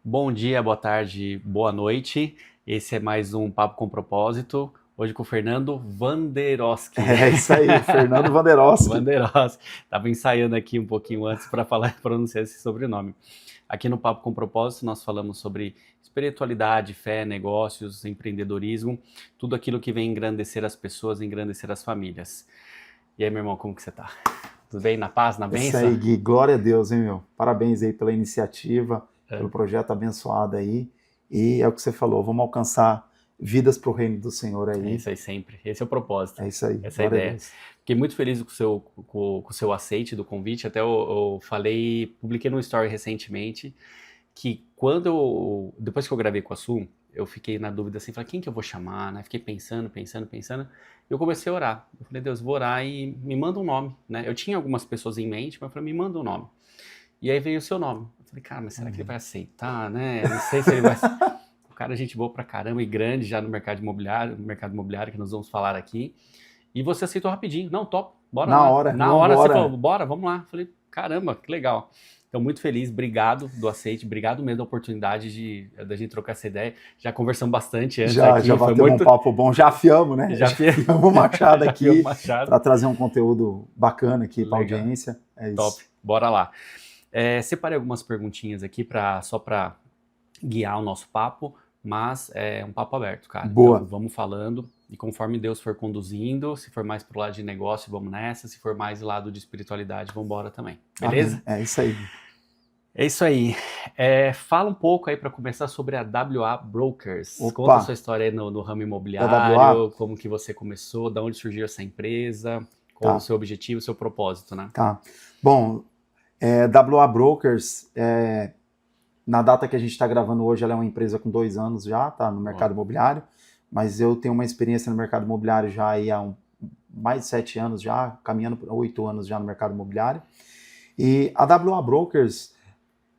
Bom dia, boa tarde, boa noite. Esse é mais um Papo com Propósito. Hoje com o Fernando Vanderoski. É isso aí, Fernando Vanderoski. Vanderoski. Estava ensaiando aqui um pouquinho antes para pronunciar esse sobrenome. Aqui no Papo com Propósito nós falamos sobre espiritualidade, fé, negócios, empreendedorismo, tudo aquilo que vem engrandecer as pessoas, engrandecer as famílias. E aí, meu irmão, como que você tá? Tudo bem? Na paz, na É isso bênção? aí, Gui. Glória a Deus, hein, meu? Parabéns aí pela iniciativa, pelo projeto abençoado aí. E é o que você falou, vamos alcançar vidas para o reino do Senhor É aí. isso aí sempre. Esse é o propósito. É isso aí, Essa é a glória a ideia. Deus. Fiquei muito feliz com o seu aceite do convite. Até eu falei, publiquei no story recentemente, que depois que eu gravei com a Su, eu fiquei na dúvida assim, falei, quem que eu vou chamar, né? Fiquei pensando. E eu comecei a orar. Eu falei, Deus, vou orar e me manda um nome, né? Eu tinha algumas pessoas em mente, mas eu falei, me manda um nome. E aí veio o seu nome. Eu falei, cara, mas será que ele vai aceitar, né? Não sei se ele vai... O cara é gente boa pra caramba e grande já no mercado imobiliário que nós vamos falar aqui. E você aceitou rapidinho. Não, top, bora Na lá. hora, Na vamos hora você falou, embora. bora, vamos lá. Falei, caramba, que legal. Então, muito feliz, obrigado do aceite, obrigado mesmo da oportunidade da gente trocar essa ideia. Já conversamos bastante antes Já aqui, foi batemos um muito... papo bom, já afiamos, né? Já Já fiz, afiamos o Machado já fiz o aqui machado. para trazer um conteúdo bacana aqui para a Legal, audiência. É top, isso. bora lá. Separei algumas perguntinhas aqui só para guiar o nosso papo, mas é um papo aberto, cara. Então Boa. vamos falando e conforme Deus for conduzindo, se for mais pro lado de negócio, vamos nessa, se for mais lado de espiritualidade, vamos embora também. Beleza? Amém. É isso aí. É isso aí. Fala um pouco aí para começar sobre a WA Brokers. Conta a Opa, sua história aí no ramo da WA? imobiliário, como que você começou, de onde surgiu essa empresa, qual o Tá, seu objetivo, o seu propósito, né? tá. Bom, WA Brokers, na data que a gente está gravando hoje, ela é uma empresa com 2 anos já, tá no Ó, mercado imobiliário, mas eu tenho uma experiência no mercado imobiliário já aí há mais de 7 anos já, caminhando por 8 anos já no mercado imobiliário. E a WA Brokers,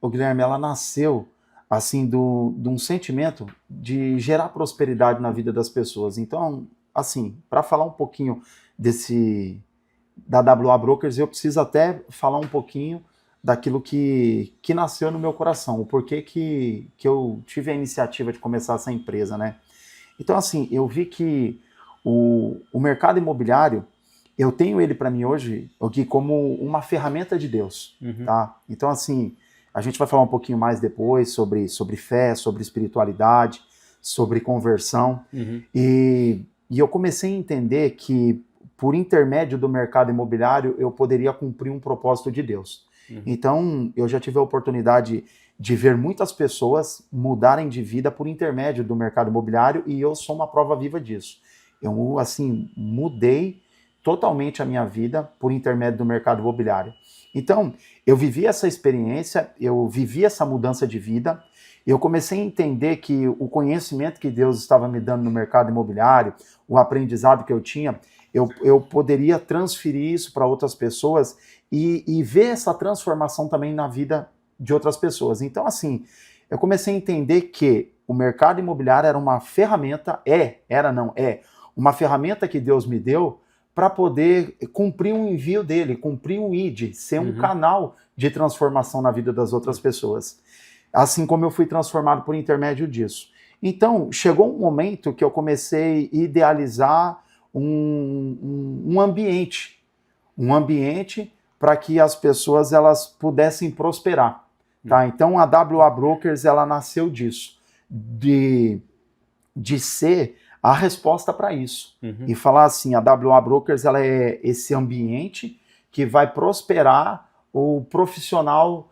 o Guilherme, ela nasceu assim de um sentimento de gerar prosperidade na vida das pessoas. Então, assim, para falar um pouquinho da WA Brokers, eu preciso até falar um pouquinho daquilo que nasceu no meu coração, o porquê que eu tive a iniciativa de começar essa empresa, né? Então, assim, eu vi que o mercado imobiliário, eu tenho ele para mim hoje aqui como uma ferramenta de Deus, tá? Então, assim, a gente vai falar um pouquinho mais depois sobre fé, sobre espiritualidade, sobre conversão, e eu comecei a entender que por intermédio do mercado imobiliário eu poderia cumprir um propósito de Deus. Então, eu já tive a oportunidade de ver muitas pessoas mudarem de vida por intermédio do mercado imobiliário e eu sou uma prova viva disso. Eu, assim, mudei totalmente a minha vida por intermédio do mercado imobiliário. Então, eu vivi essa experiência, eu vivi essa mudança de vida, eu comecei a entender que o conhecimento que Deus estava me dando no mercado imobiliário, o aprendizado que eu tinha, eu poderia transferir isso para outras pessoas e ver essa transformação também na vida de outras pessoas. Então, assim, eu comecei a entender que o mercado imobiliário era uma ferramenta, uma ferramenta que Deus me deu para poder cumprir um envio dele, cumprir um ID, ser um canal de transformação na vida das outras pessoas. Assim como eu fui transformado por intermédio disso. Então, chegou um momento que eu comecei a idealizar um ambiente para que as pessoas elas pudessem prosperar, tá? Então a WA Brokers ela nasceu disso, de ser a resposta para isso e falar assim, a WA Brokers ela é esse ambiente que vai prosperar o profissional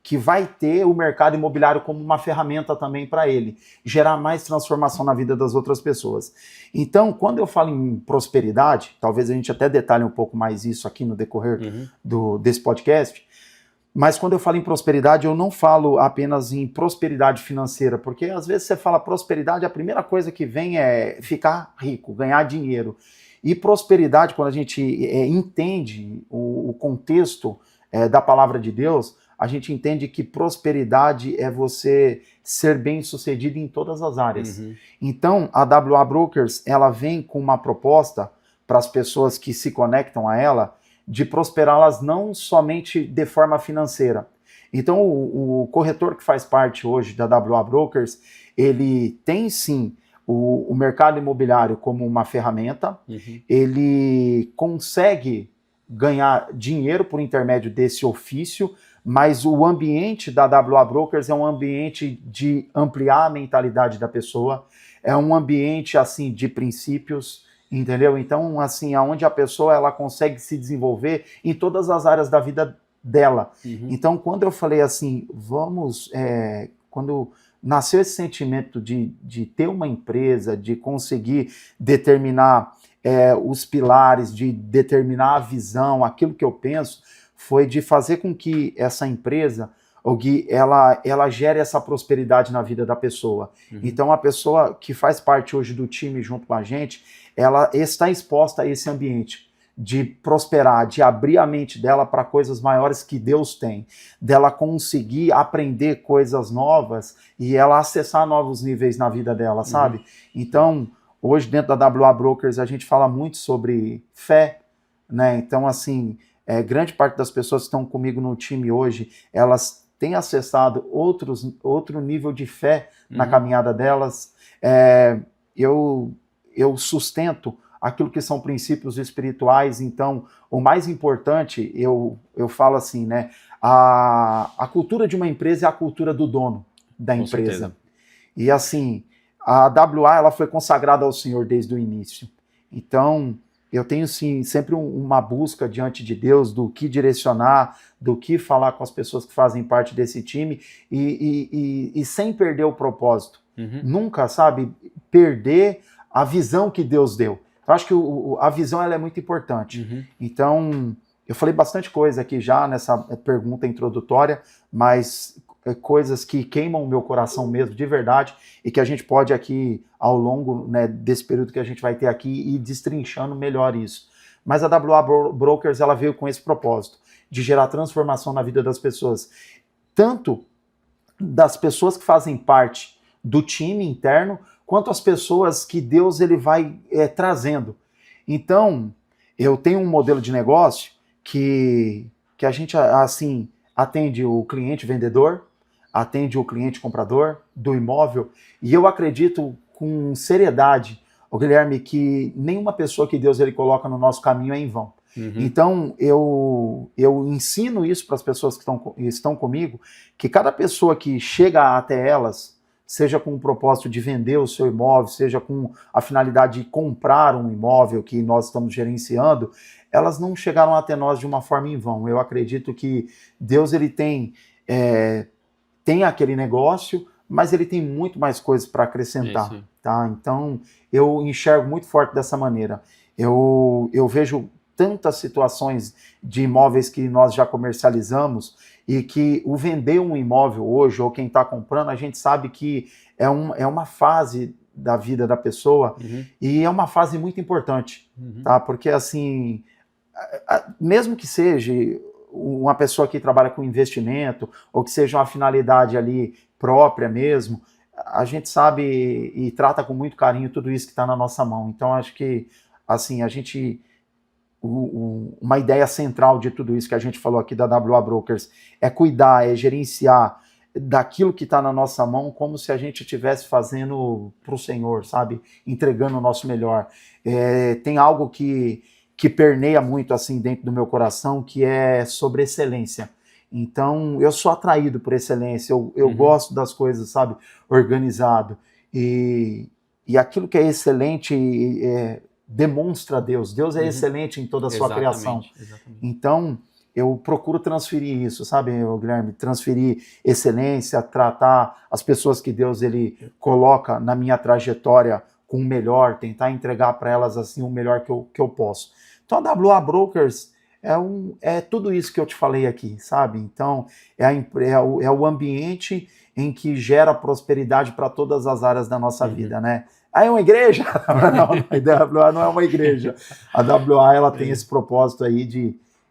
que vai ter o mercado imobiliário como uma ferramenta também para ele, gerar mais transformação na vida das outras pessoas. Então, quando eu falo em prosperidade, talvez a gente até detalhe um pouco mais isso aqui no decorrer desse podcast, mas quando eu falo em prosperidade, eu não falo apenas em prosperidade financeira, porque às vezes você fala prosperidade, a primeira coisa que vem é ficar rico, ganhar dinheiro. E prosperidade, quando a gente entende o contexto da palavra de Deus, a gente entende que prosperidade é você ser bem-sucedido em todas as áreas. Então, a WA Brokers, ela vem com uma proposta para as pessoas que se conectam a ela, de prosperá-las não somente de forma financeira. Então, o corretor que faz parte hoje da WA Brokers, ele tem sim o mercado imobiliário como uma ferramenta, ele consegue ganhar dinheiro por intermédio desse ofício, mas o ambiente da WA Brokers é um ambiente de ampliar a mentalidade da pessoa, é um ambiente assim de princípios, entendeu? Então, assim, aonde a pessoa ela consegue se desenvolver em todas as áreas da vida dela. Então, quando eu falei assim, quando nasceu esse sentimento de ter uma empresa, de conseguir determinar os pilares, de determinar a visão, aquilo que eu penso, foi de fazer com que essa empresa, o Gui, ela gere essa prosperidade na vida da pessoa. Então, a pessoa que faz parte hoje do time junto com a gente, ela está exposta a esse ambiente de prosperar, de abrir a mente dela para coisas maiores que Deus tem, dela conseguir aprender coisas novas e ela acessar novos níveis na vida dela, sabe? Então, hoje dentro da WA Brokers a gente fala muito sobre fé, né? Então, assim, grande parte das pessoas que estão comigo no time hoje, elas têm acessado outro nível de fé na caminhada delas. Eu sustento aquilo que são princípios espirituais, então o mais importante, eu falo assim, né, a cultura de uma empresa é a cultura do dono da Com empresa. certeza. E assim, a WA ela foi consagrada ao Senhor desde o início. Então, eu tenho sim sempre uma busca diante de Deus do que direcionar, do que falar com as pessoas que fazem parte desse time e sem perder o propósito. Nunca, sabe, perder a visão que Deus deu. Eu acho que a visão ela é muito importante. Então, eu falei bastante coisa aqui já nessa pergunta introdutória, mas coisas que queimam o meu coração mesmo, de verdade, e que a gente pode aqui, ao longo, né, desse período que a gente vai ter aqui, ir destrinchando melhor isso. Mas a WA Brokers, ela veio com esse propósito, de gerar transformação na vida das pessoas. Tanto das pessoas que fazem parte do time interno, quanto as pessoas que Deus ele vai trazendo. Então, eu tenho um modelo de negócio que a gente, assim, atende o cliente vendedor, atende o cliente comprador do imóvel, e eu acredito com seriedade, Guilherme, que nenhuma pessoa que Deus ele coloca no nosso caminho é em vão. Então, eu ensino isso para as pessoas que estão comigo, que cada pessoa que chega até elas, seja com o propósito de vender o seu imóvel, seja com a finalidade de comprar um imóvel que nós estamos gerenciando, elas não chegaram até nós de uma forma em vão. Eu acredito que Deus ele tem aquele negócio, mas ele tem muito mais coisas para acrescentar. Tá? Então, eu enxergo muito forte dessa maneira. Eu vejo tantas situações de imóveis que nós já comercializamos e que o vender um imóvel hoje, ou quem está comprando, a gente sabe que é uma fase da vida da pessoa e é uma fase muito importante, tá? Porque assim, mesmo que seja uma pessoa que trabalha com investimento ou que seja uma finalidade ali própria mesmo, a gente sabe e trata com muito carinho tudo isso que está na nossa mão. Então acho que assim, uma ideia central de tudo isso que a gente falou aqui da WA Brokers é cuidar, é gerenciar daquilo que está na nossa mão como se a gente estivesse fazendo para o Senhor, sabe? Entregando o nosso melhor. Tem algo que permeia muito assim dentro do meu coração, que é sobre excelência. Então, eu sou atraído por excelência, eu gosto das coisas, sabe? Organizado. E aquilo que é excelente demonstra Deus. Deus é excelente em toda a sua criação. Então, eu procuro transferir isso, sabe, Guilherme? Transferir excelência, tratar as pessoas que Deus ele coloca na minha trajetória com o melhor, tentar entregar para elas assim o melhor que eu posso. Então, a WA Brokers é tudo isso que eu te falei aqui, sabe? Então, é o ambiente em que gera prosperidade para todas as áreas da nossa vida, né? Aí é uma igreja? Não, a WA não é uma igreja. A WA ela tem esse propósito aí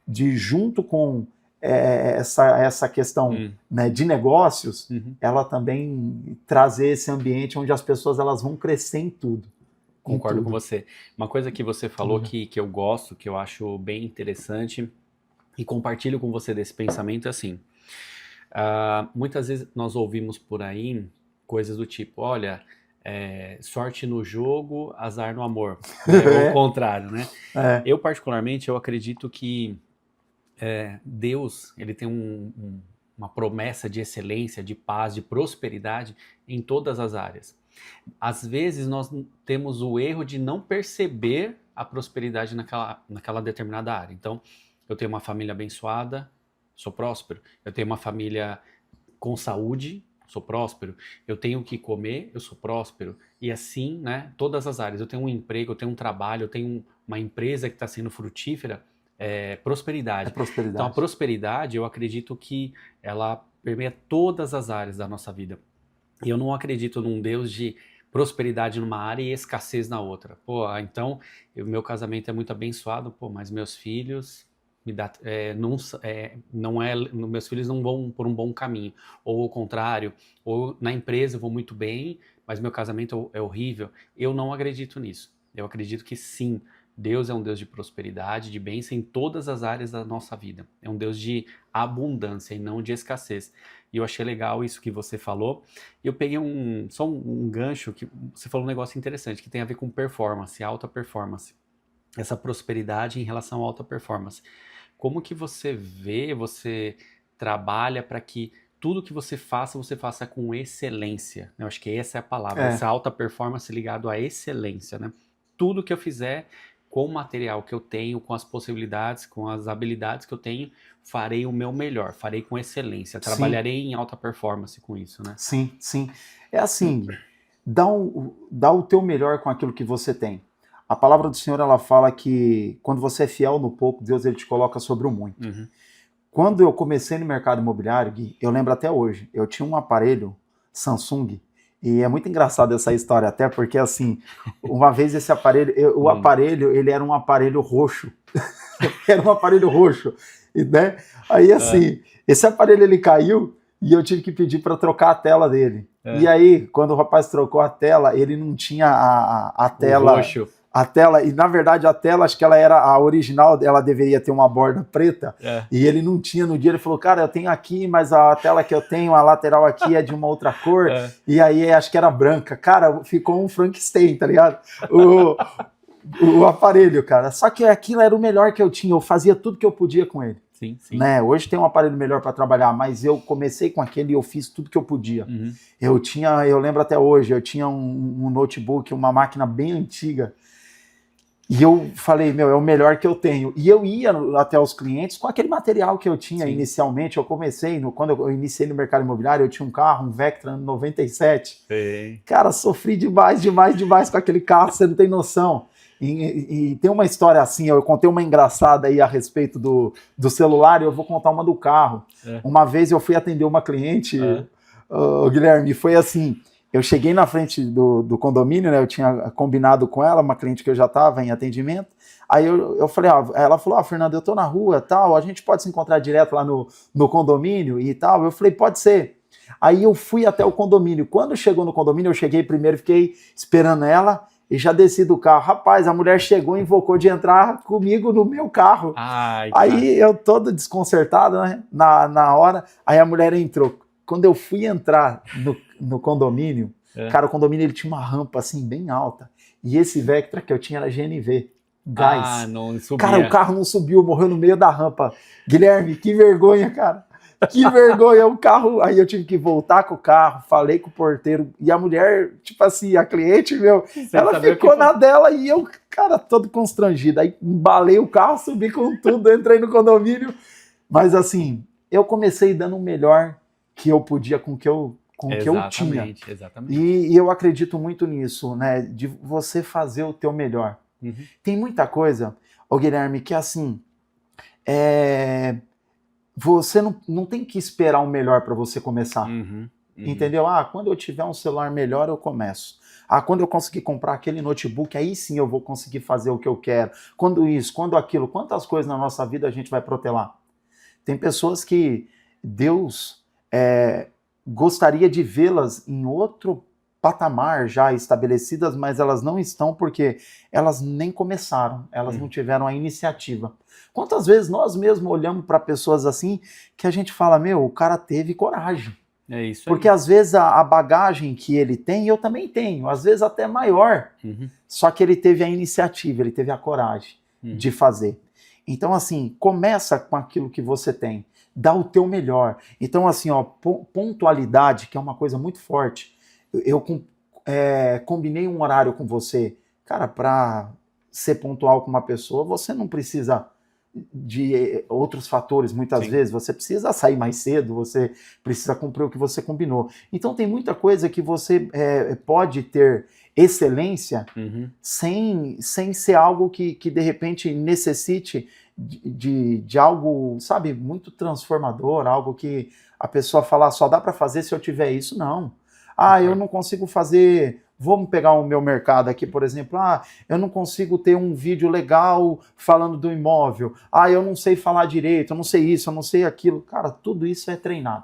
de junto com essa questão né, de negócios, ela também trazer esse ambiente onde as pessoas elas vão crescer em tudo. Concordo com você. Uma coisa que você falou que eu gosto, que eu acho bem interessante e compartilho com você desse pensamento é assim, Muitas vezes nós ouvimos por aí coisas do tipo, olha, sorte no jogo, azar no amor, né? Ou o contrário, né? É, Eu particularmente, eu acredito que Deus, ele tem uma promessa de excelência, de paz, de prosperidade em todas as áreas. Às vezes nós temos o erro de não perceber a prosperidade naquela determinada área. Então, eu tenho uma família abençoada, sou próspero. Eu tenho uma família com saúde, sou próspero. Eu tenho o que comer, eu sou próspero. E assim, né, todas as áreas. Eu tenho um emprego, eu tenho um trabalho, eu tenho uma empresa que está sendo frutífera, é prosperidade. Então, a prosperidade. prosperidade, eu acredito que ela permeia todas as áreas da nossa vida. E eu não acredito num Deus de prosperidade numa área e escassez na outra. Pô, então, o meu casamento é muito abençoado, pô, mas meus filhos meus filhos não vão por um bom caminho. Ou o contrário, ou na empresa eu vou muito bem, mas meu casamento é horrível. Eu não acredito nisso. Eu acredito que sim, Deus é um Deus de prosperidade, de bênção em todas as áreas da nossa vida. É um Deus de abundância e não de escassez. E eu achei legal isso que você falou. Eu peguei só um gancho que você falou um negócio interessante que tem a ver com performance, alta performance. Essa prosperidade em relação à alta performance. Como que você trabalha para que tudo que você faça com excelência? Eu acho que essa é a palavra, essa É, alta performance ligado à excelência, né? Tudo que eu fizer com o material que eu tenho, com as possibilidades, com as habilidades que eu tenho, farei o meu melhor, farei com excelência, sim, trabalharei em alta performance com isso, né? sim, sim. É assim, dá o teu melhor com aquilo que você tem. A palavra do Senhor, ela fala que quando você é fiel no pouco, Deus ele te coloca sobre o muito. Uhum. Quando eu comecei no mercado imobiliário, Gui, eu lembro até hoje, eu tinha um aparelho Samsung, e é muito engraçado essa história, até porque assim, uma vez esse aparelho, o aparelho, ele era um aparelho roxo, era um aparelho roxo, e, né? Aí É, assim, esse aparelho ele caiu e eu tive que pedir para trocar a tela dele. E é. aí, quando o rapaz trocou a tela, ele não tinha a O tela, roxo. e na verdade a tela, acho que ela era a original, ela deveria ter uma borda preta, É, e ele não tinha no dia, ele falou, cara, eu tenho aqui, mas a tela que eu tenho, a lateral aqui é de uma outra cor, é. e aí acho que era branca. Cara, ficou um Frankenstein, tá ligado? O, o aparelho, cara. Só que aquilo era o melhor que eu tinha, eu fazia tudo que eu podia com ele. Sim, sim. Né? Hoje tem um aparelho melhor para trabalhar, mas eu comecei com aquele e eu fiz tudo que eu podia. Uhum. Eu lembro até hoje, eu tinha um notebook, uma máquina bem antiga, e eu falei, meu, é o melhor que eu tenho. E eu ia até os clientes com aquele material que eu tinha Sim. inicialmente. Eu comecei, quando eu iniciei no mercado imobiliário, eu tinha um carro, um Vectra 97. Sim. Cara, sofri demais, demais, demais com aquele carro, você não tem noção. E tem uma história assim, eu contei uma engraçada aí a respeito do celular, e eu vou contar uma do carro. É. Uma vez eu fui atender uma cliente, É. Guilherme, foi assim, eu cheguei na frente do condomínio, né, eu tinha combinado com ela, uma cliente que eu já estava em atendimento, aí eu falei, ela falou, Fernanda, eu tô na rua, tal, a gente pode se encontrar direto lá no condomínio e tal, eu falei, pode ser. Aí eu fui até o condomínio, quando chegou no condomínio, eu cheguei primeiro, fiquei esperando ela, e já desci do carro. Rapaz, a mulher chegou e invocou de entrar comigo no meu carro. Ai, cara. Aí eu todo desconcertado, né? Na hora, aí a mulher entrou. Quando eu fui entrar no condomínio, cara, o condomínio ele tinha uma rampa assim bem alta. E esse Vectra que eu tinha era GNV, gás. Não subia. Cara, o carro não subiu, morreu no meio da rampa. Guilherme, que vergonha, cara. Que vergonha, o carro. Aí eu tive que voltar com o carro, falei com o porteiro. E a mulher, tipo assim, a cliente, meu, ela ficou na dela e eu, cara, todo constrangido. Aí embalei o carro, subi com tudo, entrei no condomínio. Mas assim, eu comecei dando o melhor que eu podia com o que eu tinha. Exatamente. E eu acredito muito nisso, né? De você fazer o teu melhor. Uhum. Tem muita coisa, ô Guilherme, que assim. Você não tem que esperar o melhor para você começar. Uhum. Entendeu? Quando eu tiver um celular melhor, eu começo. Quando eu conseguir comprar aquele notebook, aí sim eu vou conseguir fazer o que eu quero. Quando isso, quando aquilo, quantas coisas na nossa vida a gente vai protelar? Tem pessoas que Deus gostaria de vê-las em outro patamar já estabelecidas, mas elas não estão porque elas nem começaram, elas não tiveram a iniciativa. Quantas vezes nós mesmos olhamos para pessoas assim que a gente fala, meu, o cara teve coragem. É isso aí. Porque às vezes a bagagem que ele tem, eu também tenho, às vezes até maior. Só que ele teve a iniciativa, ele teve a coragem de fazer. Então, assim, começa com aquilo que você tem, dá o teu melhor. Então, assim, ó, pontualidade, que é uma coisa muito forte. Eu combinei um horário com você, cara, para ser pontual com uma pessoa, você não precisa de outros fatores, muitas vezes, você precisa sair mais cedo, você precisa cumprir o que você combinou. Então tem muita coisa que você pode ter excelência sem ser algo que de repente necessite de algo, sabe, muito transformador, algo que a pessoa fala, só dá para fazer se eu tiver isso, não. Eu não consigo fazer... Vamos pegar o meu mercado aqui, por exemplo. Eu não consigo ter um vídeo legal falando do imóvel. Eu não sei falar direito, eu não sei isso, eu não sei aquilo. Cara, tudo isso é treinado.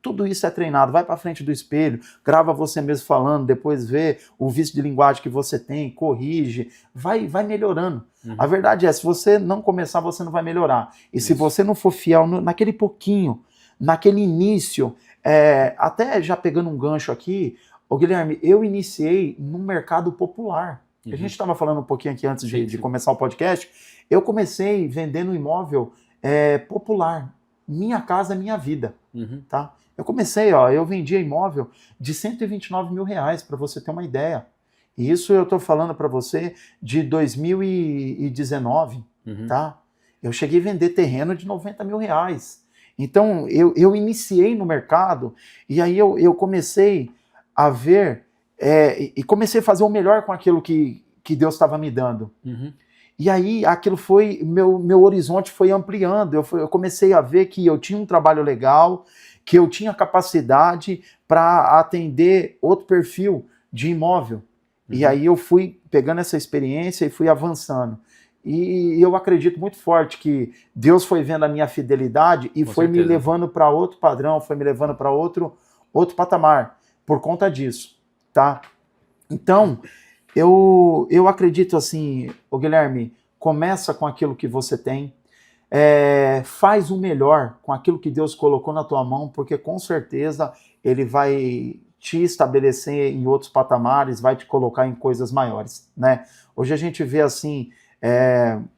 Tudo isso é treinado. Vai para frente do espelho, grava você mesmo falando, depois vê o vício de linguagem que você tem, corrige, vai melhorando. A verdade é, se você não começar, você não vai melhorar. E se você não for fiel naquele pouquinho, naquele início, até já pegando um gancho aqui, ô Guilherme, eu iniciei no mercado popular. A gente estava falando um pouquinho aqui antes de começar o podcast. Eu comecei vendendo imóvel popular. Minha casa, minha vida. Tá? Eu comecei, eu vendia imóvel de R$129 mil, para você ter uma ideia. E isso eu estou falando para você de 2019. Tá? Eu cheguei a vender terreno de R$90 mil. Então, eu iniciei no mercado e aí eu comecei a ver e comecei a fazer o melhor com aquilo que Deus estava me dando. E aí aquilo foi, meu horizonte foi ampliando, eu comecei a ver que eu tinha um trabalho legal, que eu tinha capacidade para atender outro perfil de imóvel. E aí eu fui pegando essa experiência e fui avançando. E eu acredito muito forte que Deus foi vendo a minha fidelidade e foi me levando para outro padrão, foi me levando para outro patamar. Por conta disso, tá? Então, eu acredito assim, ô Guilherme, começa com aquilo que você tem, faz o melhor com aquilo que Deus colocou na tua mão, porque com certeza Ele vai te estabelecer em outros patamares, vai te colocar em coisas maiores, né? Hoje a gente vê assim,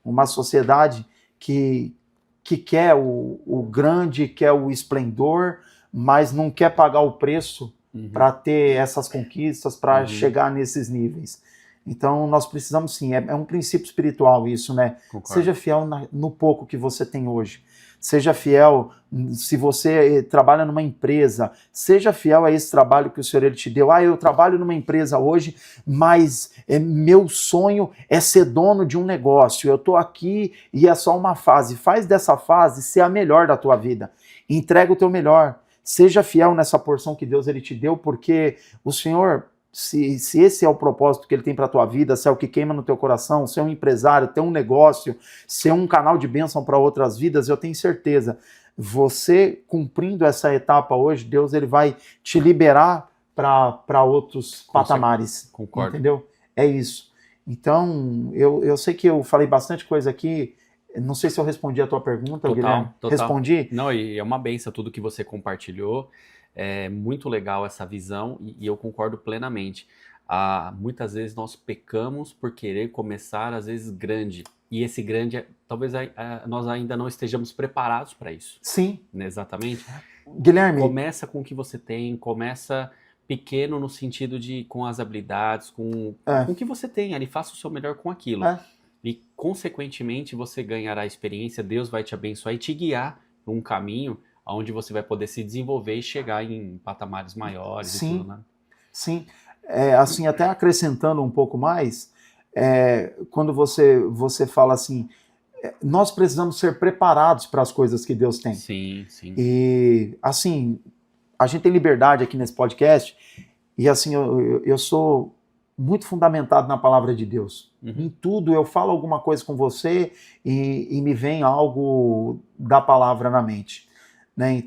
uma sociedade que quer o grande, quer o esplendor, mas não quer pagar o preço para ter essas conquistas, para chegar nesses níveis. Então, nós precisamos sim, é um princípio espiritual isso, né? Concordo. Seja fiel no pouco que você tem hoje. Seja fiel, se você trabalha numa empresa, seja fiel a esse trabalho que o Senhor Ele te deu. Eu trabalho numa empresa hoje, mas meu sonho é ser dono de um negócio. Eu estou aqui e é só uma fase. Faz dessa fase ser a melhor da tua vida. Entrega o teu melhor. Seja fiel nessa porção que Deus Ele te deu, porque o Senhor, se esse é o propósito que Ele tem para a tua vida, se é o que queima no teu coração, ser um empresário, ter um negócio, ser um canal de bênção para outras vidas, eu tenho certeza, você cumprindo essa etapa hoje, Deus Ele vai te liberar para outros patamares. Concordo. Entendeu? É isso. Então, eu sei que eu falei bastante coisa aqui. Não sei se eu respondi a tua pergunta, Guilherme. Respondi? Não, e é uma benção tudo que você compartilhou. É muito legal essa visão e eu concordo plenamente. Muitas vezes nós pecamos por querer começar, às vezes, grande. E esse grande, talvez nós ainda não estejamos preparados para isso. Sim. Né, exatamente. Guilherme. Começa com o que você tem, começa pequeno no sentido de com as habilidades, com o que você tem ali, faça o seu melhor com aquilo. E, consequentemente, você ganhará experiência, Deus vai te abençoar e te guiar num caminho onde você vai poder se desenvolver e chegar em patamares maiores. Sim, e tudo, né? Sim. Assim, até acrescentando um pouco mais, quando você fala assim, nós precisamos ser preparados para as coisas que Deus tem. Sim, sim. E, assim, a gente tem liberdade aqui nesse podcast e, assim, eu sou muito fundamentado na palavra de Deus. Em tudo, eu falo alguma coisa com você e me vem algo da palavra na mente. Né?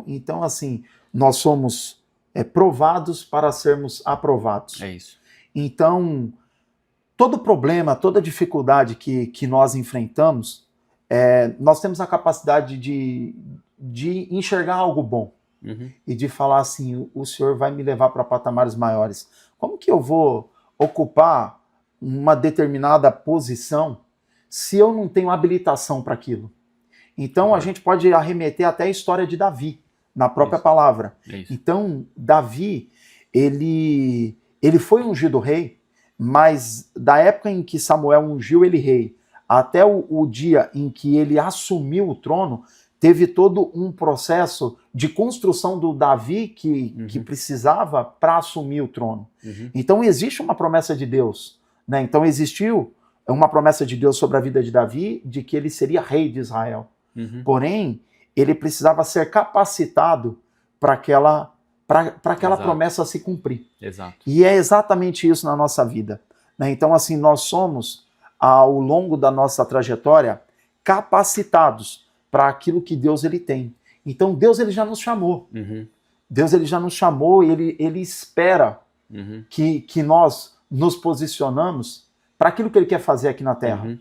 Então, assim, nós somos provados para sermos aprovados. É isso. Então, todo problema, toda dificuldade que nós enfrentamos, nós temos a capacidade de enxergar algo bom e de falar assim, o Senhor vai me levar para patamares maiores. Como que eu vou ocupar uma determinada posição se eu não tenho habilitação para aquilo? Então, a gente pode arremeter até a história de Davi, na própria palavra. Então, Davi, ele foi ungido rei, mas da época em que Samuel ungiu ele rei, até o dia em que ele assumiu o trono, teve todo um processo de construção do Davi que precisava para assumir o trono. Então existe uma promessa de Deus, né? Então existiu uma promessa de Deus sobre a vida de Davi, de que ele seria rei de Israel. Porém, ele precisava ser capacitado para aquela promessa se cumprir. Exato. E é exatamente isso na nossa vida, né? Então, assim, nós somos, ao longo da nossa trajetória, capacitados para aquilo que Deus ele tem. Então, Deus ele já nos chamou. Deus ele já nos chamou e ele espera que nós nos posicionamos para aquilo que ele quer fazer aqui na Terra,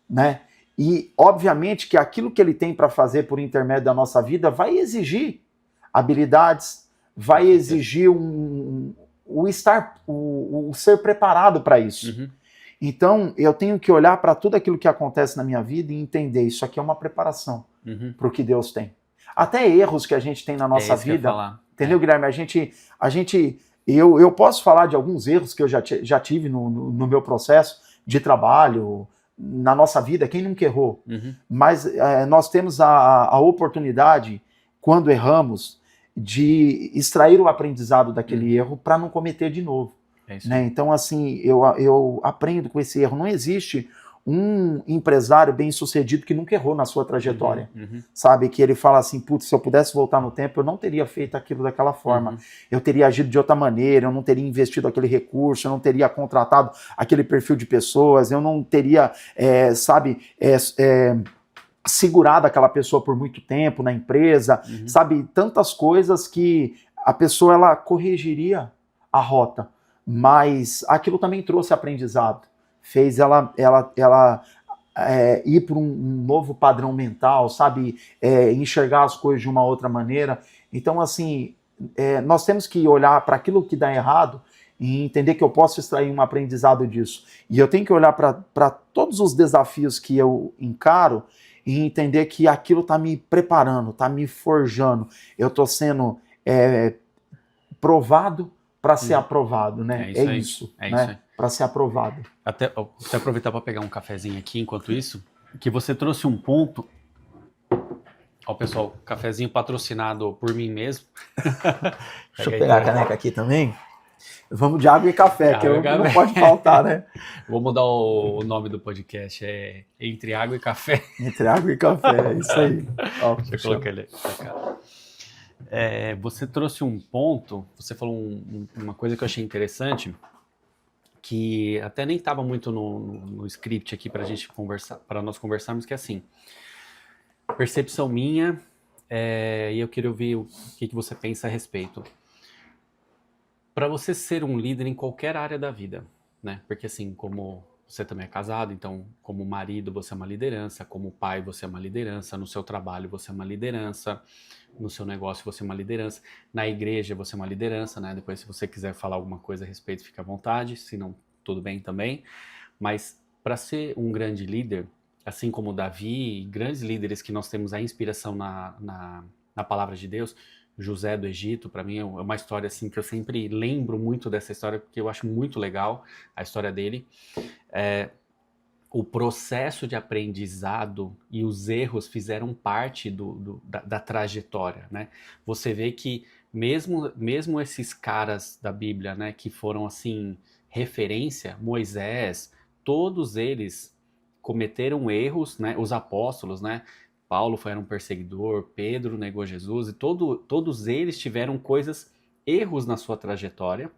né? E, obviamente, que aquilo que ele tem para fazer por intermédio da nossa vida vai exigir habilidades, vai exigir o ser preparado para isso. Então, eu tenho que olhar para tudo aquilo que acontece na minha vida e entender, isso aqui é uma preparação para o que Deus tem. Até erros que a gente tem na nossa vida, entendeu, Guilherme? Eu posso falar de alguns erros que eu já tive no meu processo de trabalho, na nossa vida, quem nunca errou? Mas nós temos a oportunidade, quando erramos, de extrair o aprendizado daquele erro para não cometer de novo. Né? Então, assim, eu aprendo com esse erro. Não existe um empresário bem-sucedido que nunca errou na sua trajetória. Sabe? Que ele fala assim, putz, se eu pudesse voltar no tempo, eu não teria feito aquilo daquela forma. Eu teria agido de outra maneira, eu não teria investido aquele recurso, eu não teria contratado aquele perfil de pessoas, eu não teria, segurado aquela pessoa por muito tempo na empresa, sabe? Tantas coisas que a pessoa, ela corrigiria a rota, mas aquilo também trouxe aprendizado, fez ela ir para um novo padrão mental, sabe? Enxergar as coisas de uma outra maneira. Então, assim, nós temos que olhar para aquilo que dá errado e entender que eu posso extrair um aprendizado disso. E eu tenho que olhar para todos os desafios que eu encaro e entender que aquilo está me preparando, está me forjando. Eu estou sendo provado para ser aprovado, né? É isso, né? Para ser aprovado. Até aproveitar para pegar um cafezinho aqui enquanto isso, que você trouxe um ponto. Ó, pessoal, cafezinho patrocinado por mim mesmo. Deixa eu pegar a caneca aqui também. Vamos de água e café, que não pode faltar, né? Vou mudar o nome do podcast, Entre Água e Café. Entre Água e Café, é isso aí. Ó, deixa eu colocar ele pra cá. Você trouxe um ponto, você falou uma coisa que eu achei interessante, que até nem estava muito no script aqui para gente conversar, para nós conversarmos, que é assim, percepção minha, e eu queria ouvir o que você pensa a respeito. Para você ser um líder em qualquer área da vida, né? Porque assim, como você também é casado, então como marido você é uma liderança, como pai você é uma liderança, no seu trabalho você é uma liderança, no seu negócio você é uma liderança, na igreja você é uma liderança, né? Depois se você quiser falar alguma coisa a respeito, fica à vontade, se não, tudo bem também. Mas para ser um grande líder, assim como Davi, grandes líderes que nós temos a inspiração na palavra de Deus, José do Egito, para mim é uma história assim que eu sempre lembro muito dessa história, porque eu acho muito legal a história dele. O processo de aprendizado e os erros fizeram parte da trajetória, né? Você vê que mesmo esses caras da Bíblia, né, que foram assim referência, Moisés, todos eles cometeram erros, né? Os apóstolos, né? Paulo era um perseguidor, Pedro negou Jesus, e todos eles tiveram erros na sua trajetória,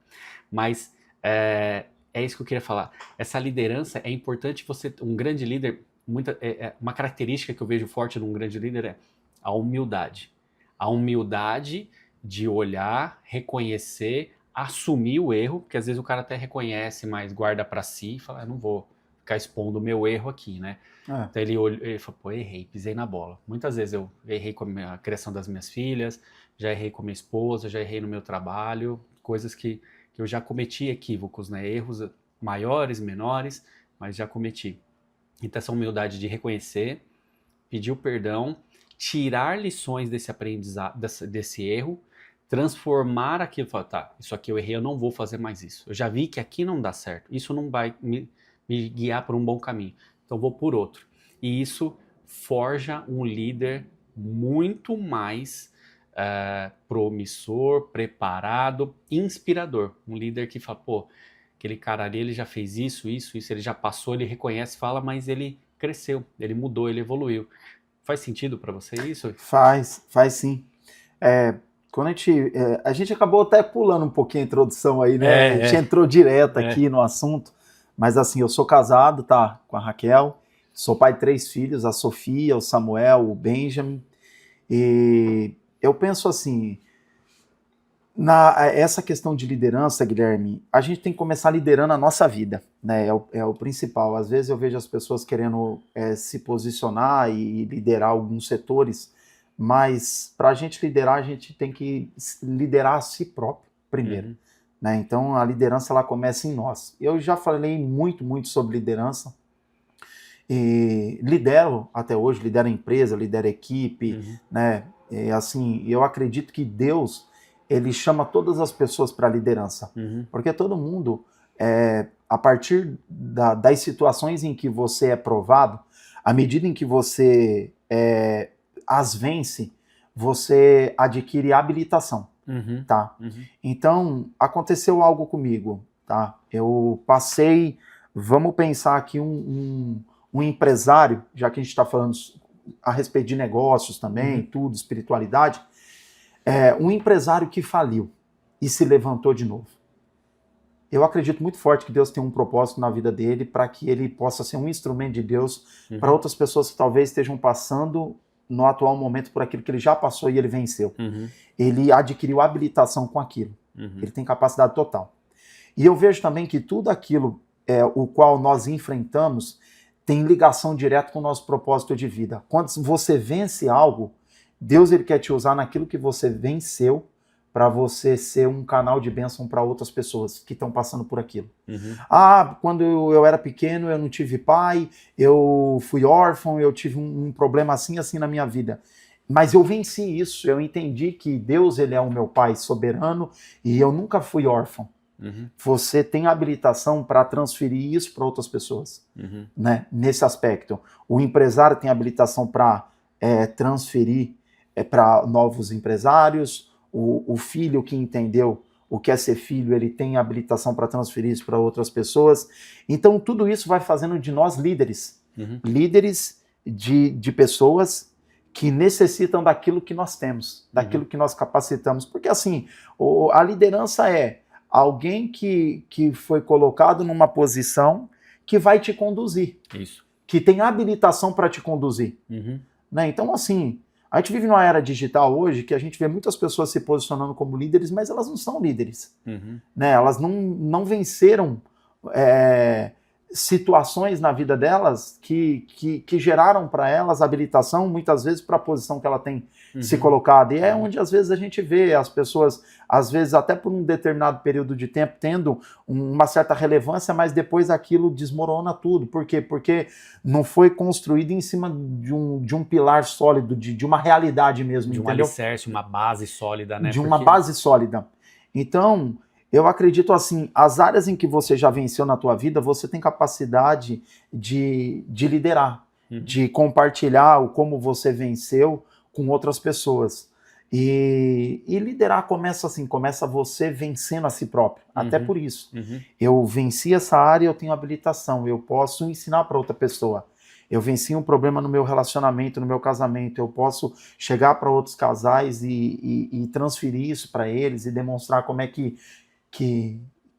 mas é isso que eu queria falar. Essa liderança é importante, um grande líder, uma característica que eu vejo forte num grande líder é a humildade. A humildade de olhar, reconhecer, assumir o erro, porque às vezes o cara até reconhece, mas guarda para si e fala, não vou ficar expondo o meu erro aqui, né? É. Então ele falou, pô, errei, pisei na bola. Muitas vezes eu errei com a criação das minhas filhas, já errei com minha esposa, já errei no meu trabalho, coisas que eu já cometi equívocos, né? Erros maiores, menores, mas já cometi. Então essa humildade de reconhecer, pedir o perdão, tirar lições desse aprendizado, desse erro, transformar aquilo, falar, tá, isso aqui eu errei, eu não vou fazer mais isso. Eu já vi que aqui não dá certo, isso não vai me guiar por um bom caminho, então vou por outro. E isso forja um líder muito mais promissor, preparado, inspirador. Um líder que fala, pô, aquele cara ali, ele já fez isso, ele já passou, ele reconhece, fala, mas ele cresceu, ele mudou, ele evoluiu. Faz sentido para você isso? Faz sim. Quando a gente acabou até pulando um pouquinho a introdução aí, né? A gente entrou direto aqui no assunto, mas assim, eu sou casado, tá, com a Raquel, sou pai de 3 filhos, a Sofia, o Samuel, o Benjamin, e eu penso assim, essa questão de liderança, Guilherme, a gente tem que começar liderando a nossa vida, né? É o principal. Às vezes eu vejo as pessoas querendo se posicionar e liderar alguns setores, mas para a gente liderar, a gente tem que liderar a si próprio primeiro. Né? Então a liderança ela começa em nós. Eu já falei muito sobre liderança. E lidero até hoje, lidero a empresa, lidero a equipe, né? E, assim, eu acredito que Deus ele chama todas as pessoas para a liderança, porque todo mundo, a partir das situações em que você é provado, à medida em que você as vence, você adquire habilitação, tá? Então, aconteceu algo comigo, tá? Eu passei, vamos pensar aqui um empresário, já que a gente está falando a respeito de negócios também, tudo, espiritualidade, um empresário que faliu e se levantou de novo. Eu acredito muito forte que Deus tem um propósito na vida dele para que ele possa ser um instrumento de Deus para outras pessoas que talvez estejam passando no atual momento por aquilo que ele já passou e ele venceu. Ele adquiriu habilitação com aquilo. Ele tem capacidade total. E eu vejo também que tudo aquilo o qual nós enfrentamos tem ligação direta com o nosso propósito de vida. Quando você vence algo, Deus ele quer te usar naquilo que você venceu para você ser um canal de bênção para outras pessoas que estão passando por aquilo. Quando eu era pequeno, eu não tive pai, eu fui órfão, eu tive um problema assim na minha vida. Mas eu venci isso, eu entendi que Deus ele é o meu pai soberano e eu nunca fui órfão. Você tem habilitação para transferir isso para outras pessoas, né? Nesse aspecto. O empresário tem habilitação para transferir para novos empresários. O filho que entendeu o que é ser filho, ele tem habilitação para transferir isso para outras pessoas. Então, tudo isso vai fazendo de nós líderes. Líderes de pessoas que necessitam daquilo que nós temos, daquilo que nós capacitamos. Porque, assim, a liderança é alguém que foi colocado numa posição que vai te conduzir. Isso. Que tem habilitação para te conduzir. Né? Então, assim, a gente vive numa era digital hoje que a gente vê muitas pessoas se posicionando como líderes, mas elas não são líderes. Né? Elas não venceram situações na vida delas que geraram para elas habilitação, muitas vezes, para a posição que ela tem se colocado. E é onde, às vezes, a gente vê as pessoas, às vezes, até por um determinado período de tempo, tendo uma certa relevância, mas depois aquilo desmorona tudo. Por quê? Porque não foi construído em cima de um pilar sólido, de uma realidade mesmo. De um alicerce, uma base sólida, né? Uma base sólida. Então, eu acredito assim, as áreas em que você já venceu na tua vida, você tem capacidade de liderar, de compartilhar o como você venceu com outras pessoas. E liderar começa você vencendo a si próprio. Até por isso. Eu venci essa área, eu tenho habilitação, eu posso ensinar para outra pessoa. Eu venci um problema no meu relacionamento, no meu casamento, eu posso chegar para outros casais e transferir isso para eles e demonstrar como é que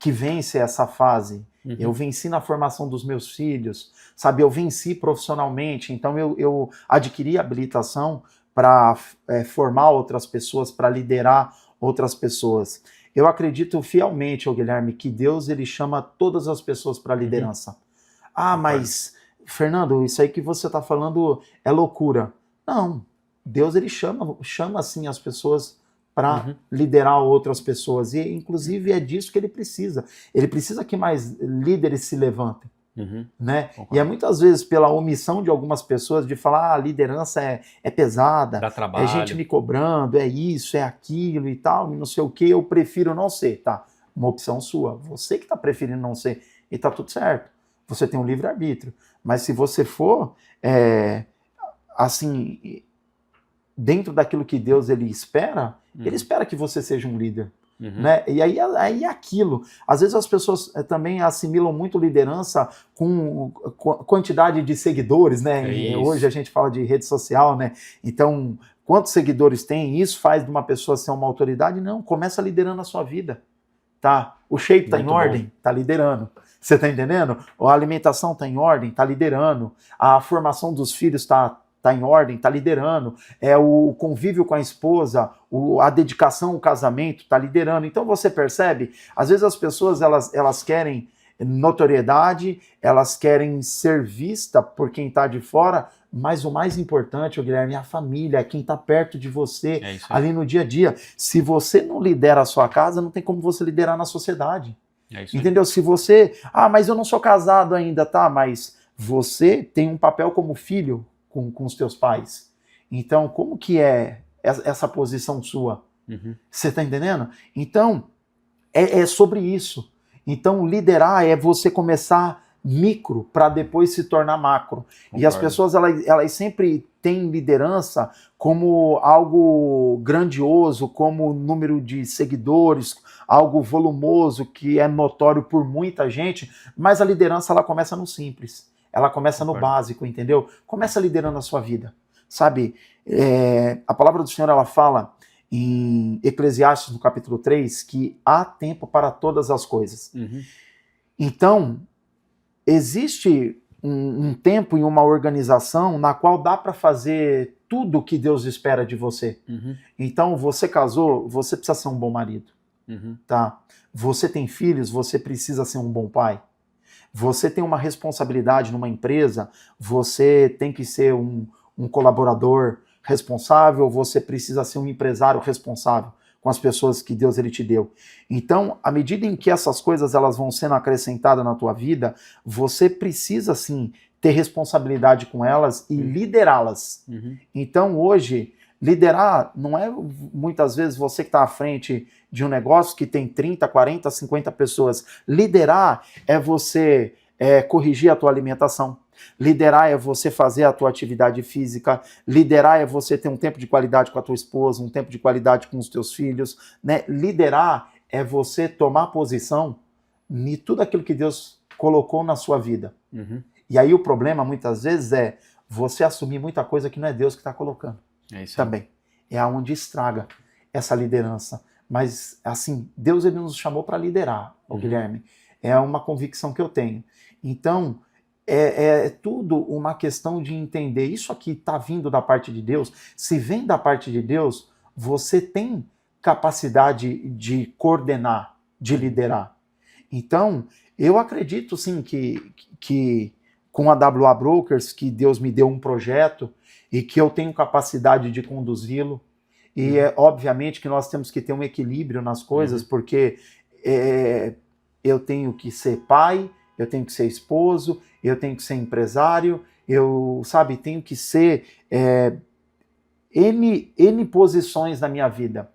vence essa fase. Eu venci na formação dos meus filhos, sabe? Eu venci profissionalmente, então eu adquiri habilitação para formar outras pessoas, para liderar outras pessoas. Eu acredito fielmente, ô Guilherme, que Deus ele chama todas as pessoas para a liderança. Ah, mas, Fernando, isso aí que você está falando é loucura. Não, Deus ele chama assim as pessoas para liderar outras pessoas. E, inclusive, é disso que ele precisa. Ele precisa que mais líderes se levantem. Né? E é muitas vezes pela omissão de algumas pessoas de falar a liderança é pesada, Dá trabalho. é gente me cobrando, é isso, é aquilo e tal, e não sei o que, eu prefiro não ser, tá? Uma opção sua, você que está preferindo não ser, e tá tudo certo, você tem um livre-arbítrio, mas se você for, assim, dentro daquilo que Deus ele espera que você seja um líder. Né? E aí aquilo. Às vezes as pessoas também assimilam muito liderança com quantidade de seguidores, né? Hoje a gente fala de rede social, né? Então, quantos seguidores tem? Isso faz de uma pessoa ser uma autoridade? Não, começa liderando a sua vida. Tá? O shape está em ordem? Está liderando. Você está entendendo? A alimentação está em ordem? Está liderando. A formação dos filhos está em ordem, está liderando, o convívio com a esposa, a dedicação ao casamento, está liderando. Então você percebe, às vezes as pessoas elas querem notoriedade, elas querem ser vista por quem está de fora, mas o mais importante, Guilherme, é a família, é quem está perto de você, ali no dia a dia. Se você não lidera a sua casa, não tem como você liderar na sociedade. Entendeu? Se você, mas eu não sou casado ainda, tá? Mas você tem um papel como filho, com os teus pais. Então, como que é essa posição sua? Você está entendendo? Então, é sobre isso. Então, liderar é você começar micro para depois se tornar macro. Concordo. E as pessoas, elas sempre têm liderança como algo grandioso, como número de seguidores, algo volumoso, que é notório por muita gente, mas a liderança ela começa no simples. Ela começa no básico, entendeu? Começa liderando a sua vida, sabe? A palavra do Senhor, ela fala em Eclesiastes, no capítulo 3, que há tempo para todas as coisas. Então, existe um tempo e uma organização na qual dá para fazer tudo o que Deus espera de você. Então, você casou, você precisa ser um bom marido. Tá? Você tem filhos, você precisa ser um bom pai. Você tem uma responsabilidade numa empresa, você tem que ser um colaborador responsável, você precisa ser um empresário responsável com as pessoas que Deus ele te deu. Então, à medida em que essas coisas elas vão sendo acrescentadas na tua vida, você precisa, sim, ter responsabilidade com elas e liderá-las. Então, hoje, liderar não é muitas vezes você que está à frente de um negócio que tem 30, 40, 50 pessoas. Liderar é você corrigir a tua alimentação. Liderar é você fazer a tua atividade física. Liderar é você ter um tempo de qualidade com a tua esposa, um tempo de qualidade com os teus filhos. Né? Liderar é você tomar posição em tudo aquilo que Deus colocou na sua vida. E aí o problema, muitas vezes, é você assumir muita coisa que não é Deus que está colocando. Também. É aonde estraga essa liderança. Mas, assim, Deus ele nos chamou para liderar, Guilherme. É uma convicção que eu tenho. Então, é tudo uma questão de entender. Isso aqui está vindo da parte de Deus. Se vem da parte de Deus, você tem capacidade de coordenar, de liderar. Então, eu acredito, sim, que com a WA Brokers, que Deus me deu um projeto e que eu tenho capacidade de conduzi-lo. E obviamente que nós temos que ter um equilíbrio nas coisas, porque eu tenho que ser pai, eu tenho que ser esposo, eu tenho que ser empresário, eu, tenho que ser N posições na minha vida.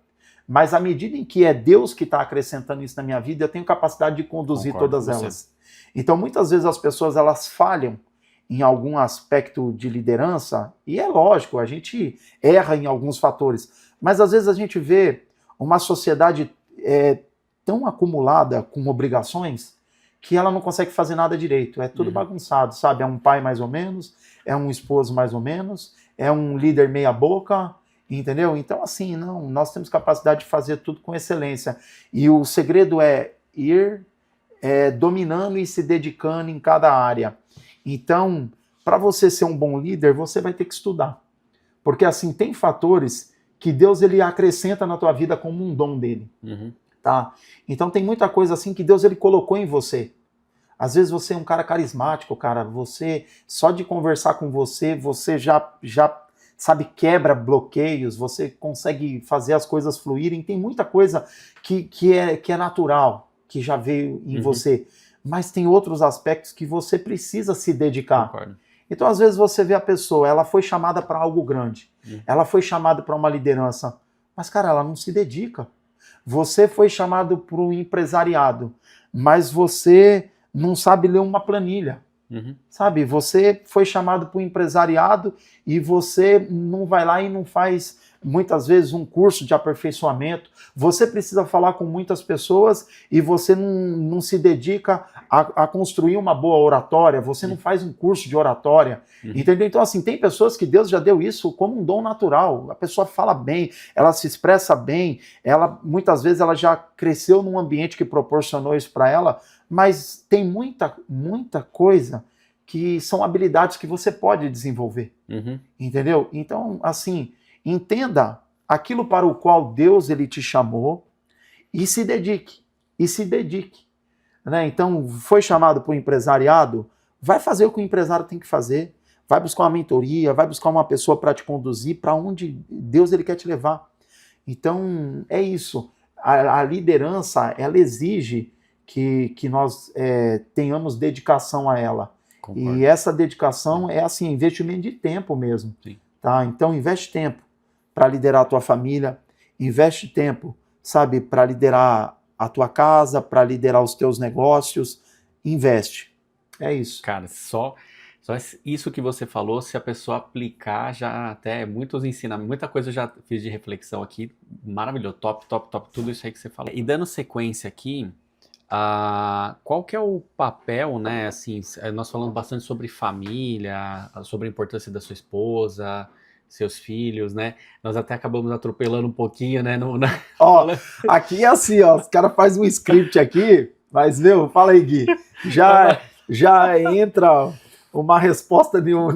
Mas à medida em que é Deus que está acrescentando isso na minha vida, eu tenho capacidade de conduzir todas elas. Então, muitas vezes as pessoas elas falham em algum aspecto de liderança, e é lógico, a gente erra em alguns fatores, mas às vezes a gente vê uma sociedade tão acumulada com obrigações que ela não consegue fazer nada direito, é tudo bagunçado, é um pai mais ou menos, é um esposo mais ou menos, é um líder meia boca, entendeu? Então assim, não, nós temos capacidade de fazer tudo com excelência, e o segredo é ir dominando e se dedicando em cada área. Então, para você ser um bom líder, você vai ter que estudar. Porque, assim, tem fatores que Deus ele acrescenta na tua vida como um dom dele, Uhum. tá? Então tem muita coisa assim que Deus ele colocou em você. Às vezes você é um cara carismático, cara, você, só de conversar com você, você já sabe, quebra bloqueios, você consegue fazer as coisas fluírem, tem muita coisa que é natural, que já veio em você, mas tem outros aspectos que você precisa se dedicar. Concordo. Então, às vezes você vê a pessoa, ela foi chamada para algo grande, ela foi chamada para uma liderança, mas, cara, ela não se dedica. Você foi chamado para o empresariado, mas você não sabe ler uma planilha, sabe? Você foi chamado para o empresariado e você não vai lá e não faz, muitas vezes, um curso de aperfeiçoamento. Você precisa falar com muitas pessoas e você não se dedica a construir uma boa oratória, você não faz um curso de oratória, entendeu? Então, assim, tem pessoas que Deus já deu isso como um dom natural. A pessoa fala bem, ela se expressa bem, ela muitas vezes ela já cresceu num ambiente que proporcionou isso para ela, mas tem muita coisa que são habilidades que você pode desenvolver, entendeu? Então, assim, entenda aquilo para o qual Deus ele te chamou e se dedique, né? Então, foi chamado para o empresariado, vai fazer o que o empresário tem que fazer, vai buscar uma mentoria, vai buscar uma pessoa para te conduzir para onde Deus ele quer te levar. Então, é isso. A liderança, ela exige que nós tenhamos dedicação a ela. Concordo. E essa dedicação é assim, investimento de tempo mesmo. Sim. Tá? Então, investe tempo para liderar a tua família, investe tempo, sabe, para liderar a tua casa, para liderar os teus negócios, investe. É isso. Cara, só isso que você falou, se a pessoa aplicar, já até muitos ensinamentos, muita coisa eu já fiz de reflexão aqui, maravilhoso, top, tudo isso aí que você falou. E dando sequência aqui, qual que é o papel, né, assim, nós falamos bastante sobre família, sobre a importância da sua esposa, seus filhos, né, nós até acabamos atropelando um pouquinho, né, Ó, aqui é assim, ó, os caras fazem um script aqui, mas, meu, fala aí, Gui, já entra uma resposta de um...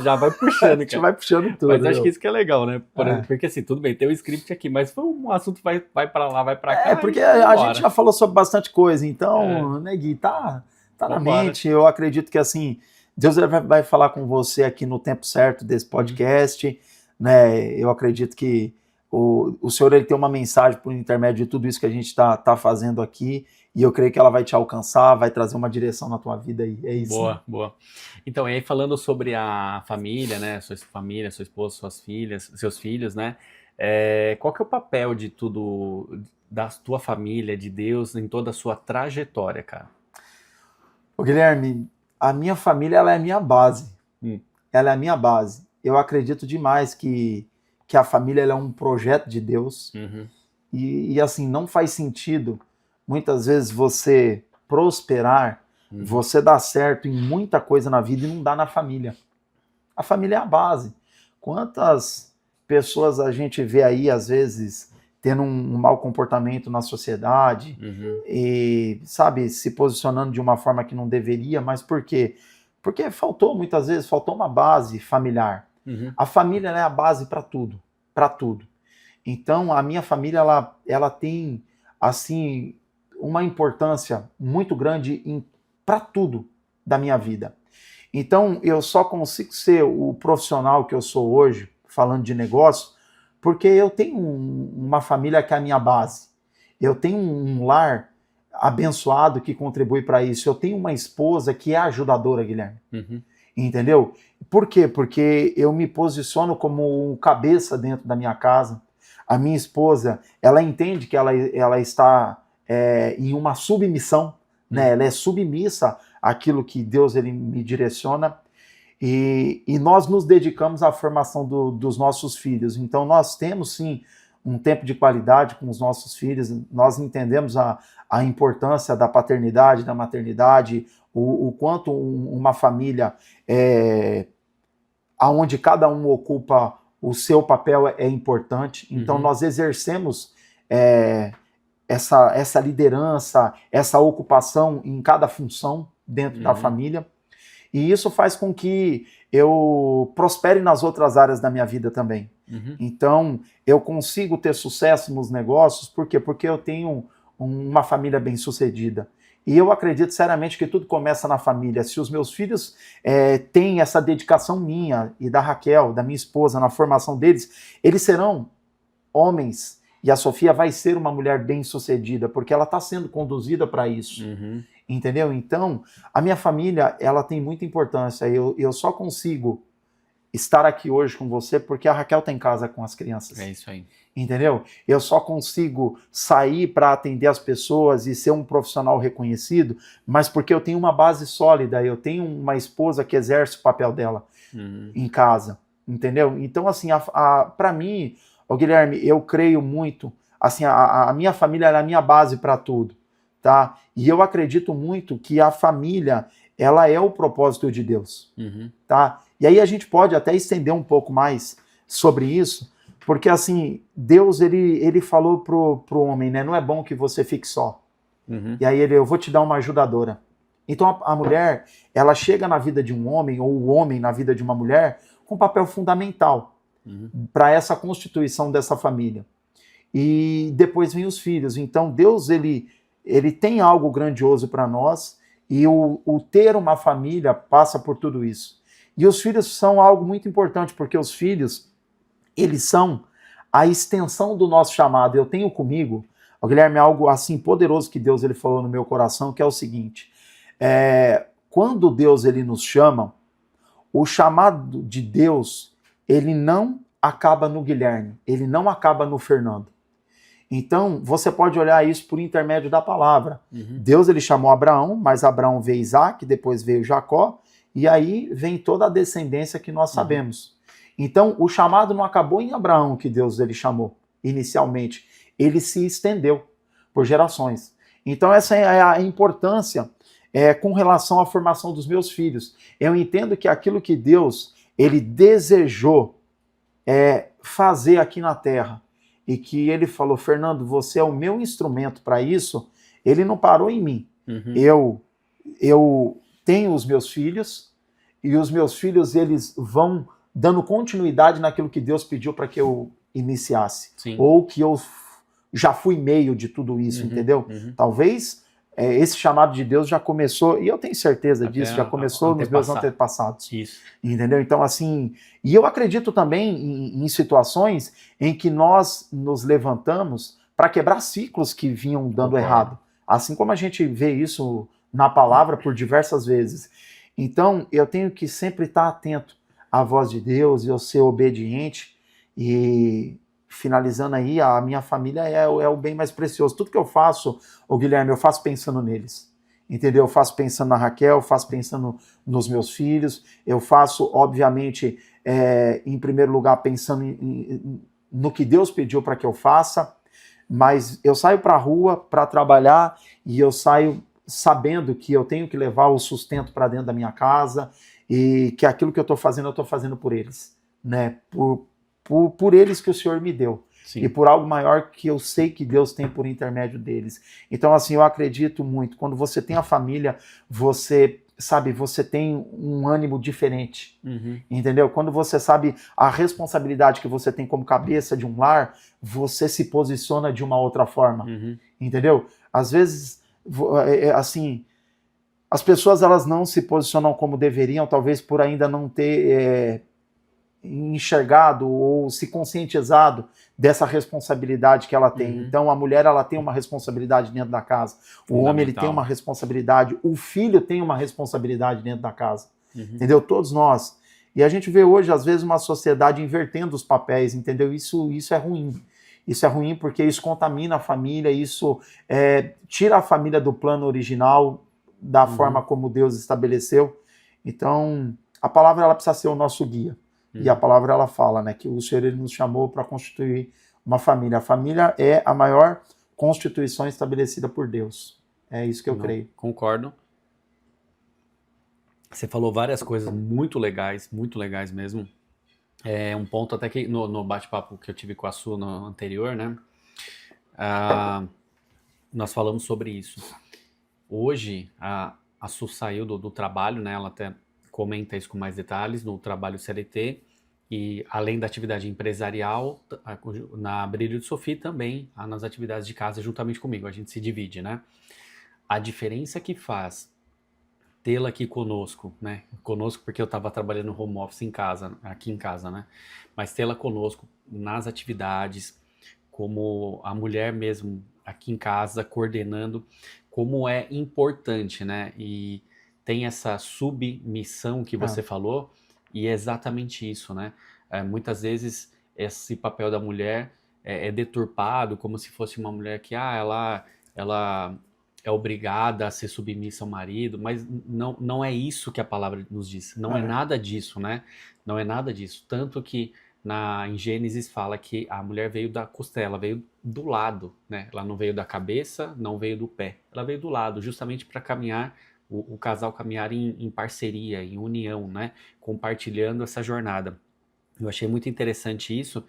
já vai puxando, cara. A gente vai puxando tudo. Mas acho que isso que é legal, né? Porque assim, tudo bem, tem um script aqui, mas foi um assunto vai para lá, vai para cá. Porque a gente já falou sobre bastante coisa, então, né, Gui, tá na mente. Eu acredito que, assim, Deus vai falar com você aqui no tempo certo desse podcast, né? Eu acredito que o Senhor ele tem uma mensagem por intermédio de tudo isso que a gente está fazendo aqui, e eu creio que ela vai te alcançar, vai trazer uma direção na tua vida aí. É isso. Boa, né? Boa. Então, aí falando sobre a família, né? Sua família, sua esposa, suas filhas, seus filhos, né? Qual que é o papel de tudo, da tua família, de Deus, em toda a sua trajetória, cara? Ô, Guilherme, a minha família, ela é a minha base. Ela é a minha base. Eu acredito demais que a família ela é um projeto de Deus. E assim, não faz sentido muitas vezes você prosperar, você dar certo em muita coisa na vida e não dá na família. A família é a base. Quantas pessoas a gente vê aí, às vezes, tendo um mau comportamento na sociedade e, sabe, se posicionando de uma forma que não deveria, mas por quê? Porque muitas vezes, faltou uma base familiar. A família é a base para tudo, para tudo. Então, a minha família, ela tem, assim, uma importância muito grande para tudo da minha vida. Então, eu só consigo ser o profissional que eu sou hoje, falando de negócio, porque eu tenho uma família que é a minha base. Eu tenho um lar abençoado que contribui para isso. Eu tenho uma esposa que é ajudadora, Guilherme. Entendeu? Por quê? Porque eu me posiciono como um cabeça dentro da minha casa. A minha esposa, ela entende que ela está em uma submissão, né? Ela é submissa àquilo que Deus ele me direciona, e nós nos dedicamos à formação dos nossos filhos. Então nós temos sim um tempo de qualidade com os nossos filhos, nós entendemos a importância da paternidade, da maternidade, o quanto uma família onde cada um ocupa o seu papel é importante. Então nós exercemos essa liderança, essa ocupação em cada função dentro da família. E isso faz com que eu prospere nas outras áreas da minha vida também. Então, eu consigo ter sucesso nos negócios, por quê? Porque eu tenho uma família bem-sucedida. E eu acredito seriamente que tudo começa na família. Se os meus filhos têm essa dedicação minha e da Raquel, da minha esposa, na formação deles, eles serão homens. E a Sofia vai ser uma mulher bem-sucedida, porque ela está sendo conduzida para isso. Entendeu? Então, a minha família, ela tem muita importância. Eu só consigo estar aqui hoje com você porque a Raquel está em casa com as crianças. É isso aí. Entendeu? Eu só consigo sair para atender as pessoas e ser um profissional reconhecido, mas porque eu tenho uma base sólida, eu tenho uma esposa que exerce o papel dela em casa. Entendeu? Então, assim, para mim, Guilherme, eu creio muito, assim, a minha família é a minha base para tudo. Tá? E eu acredito muito que a família, ela é o propósito de Deus. Tá? E aí a gente pode até estender um pouco mais sobre isso, porque assim, Deus, ele falou pro homem, né? Não é bom que você fique só. E aí eu vou te dar uma ajudadora. Então a mulher, ela chega na vida de um homem, ou o homem na vida de uma mulher, com um papel fundamental para essa constituição dessa família. E depois vem os filhos. Então Deus, ele tem algo grandioso para nós, e o ter uma família passa por tudo isso. E os filhos são algo muito importante, porque os filhos, eles são a extensão do nosso chamado. Eu tenho comigo, Guilherme, algo assim poderoso que Deus ele falou no meu coração, que é o seguinte, quando Deus ele nos chama, o chamado de Deus, ele não acaba no Guilherme, ele não acaba no Fernando. Então, você pode olhar isso por intermédio da palavra. Deus, ele chamou Abraão, mas Abraão veio Isaac, depois veio Jacó, e aí vem toda a descendência que nós sabemos. Então, o chamado não acabou em Abraão, que Deus ele chamou inicialmente. Ele se estendeu por gerações. Então, essa é a importância com relação à formação dos meus filhos. Eu entendo que aquilo que Deus ele desejou fazer aqui na terra, e que ele falou, Fernando, você é o meu instrumento para isso, ele não parou em mim. Eu tenho os meus filhos, e os meus filhos, eles vão dando continuidade naquilo que Deus pediu para que eu iniciasse. Ou que eu já fui meio de tudo isso, entendeu? Talvez esse chamado de Deus já começou, e eu tenho certeza disso, já começou nos meus antepassados. Entendeu? Então, assim, e eu acredito também em situações em que nós nos levantamos para quebrar ciclos que vinham dando errado. Assim como a gente vê isso na palavra por diversas vezes. Então, eu tenho que sempre estar atento à voz de Deus e eu ser obediente. E finalizando aí, a minha família é o bem mais precioso. Tudo que eu faço, Guilherme, eu faço pensando neles. Entendeu? Eu faço pensando na Raquel, eu faço pensando nos meus filhos, eu faço, obviamente, em primeiro lugar, pensando no que Deus pediu para que eu faça, mas eu saio para a rua para trabalhar e eu saio sabendo que eu tenho que levar o sustento para dentro da minha casa e que aquilo que eu estou fazendo por eles, né? Por eles que o Senhor me deu. E por algo maior que eu sei que Deus tem por intermédio deles. Então, assim, eu acredito muito. Quando você tem a família, você tem um ânimo diferente. Entendeu? Quando você sabe a responsabilidade que você tem como cabeça de um lar, você se posiciona de uma outra forma. Entendeu? Às vezes, assim, as pessoas elas não se posicionam como deveriam, talvez por ainda não ter enxergado ou se conscientizado dessa responsabilidade que ela tem. Então a mulher ela tem uma responsabilidade dentro da casa, o homem ele tem uma responsabilidade, o filho tem uma responsabilidade dentro da casa, entendeu? Todos nós. E a gente vê hoje às vezes uma sociedade invertendo os papéis, entendeu? Isso é ruim. Isso é ruim porque isso contamina a família, isso tira a família do plano original, da forma como Deus estabeleceu. Então a palavra ela precisa ser o nosso guia. E a palavra ela fala, né, que o Senhor ele nos chamou para constituir uma família. A família é a maior constituição estabelecida por Deus. É isso que eu creio. Concordo. Você falou várias coisas muito legais mesmo. Um ponto até que no bate-papo que eu tive com a Su no anterior, né, nós falamos sobre isso. Hoje, a Su saiu do trabalho, né, ela até comenta isso com mais detalhes no trabalho CLT, e além da atividade empresarial, na Brilho de Sophie também, nas atividades de casa juntamente comigo, a gente se divide, né? A diferença que faz tê-la aqui conosco, né? Conosco porque eu estava trabalhando home office aqui em casa, né? Mas tê-la conosco nas atividades, como a mulher mesmo aqui em casa, coordenando, como é importante, né? E tem essa submissão que você falou, e é exatamente isso, né? Muitas vezes esse papel da mulher é deturpado, como se fosse uma mulher que, ela é obrigada a ser submissa ao marido, mas não é isso que a palavra nos diz. Não é nada disso, né? Não é nada disso. Tanto que em Gênesis fala que a mulher veio da costela, veio do lado, né? Ela não veio da cabeça, não veio do pé. Ela veio do lado, justamente para caminhar, o casal caminhar em parceria, em união, né? Compartilhando essa jornada. Eu achei muito interessante isso.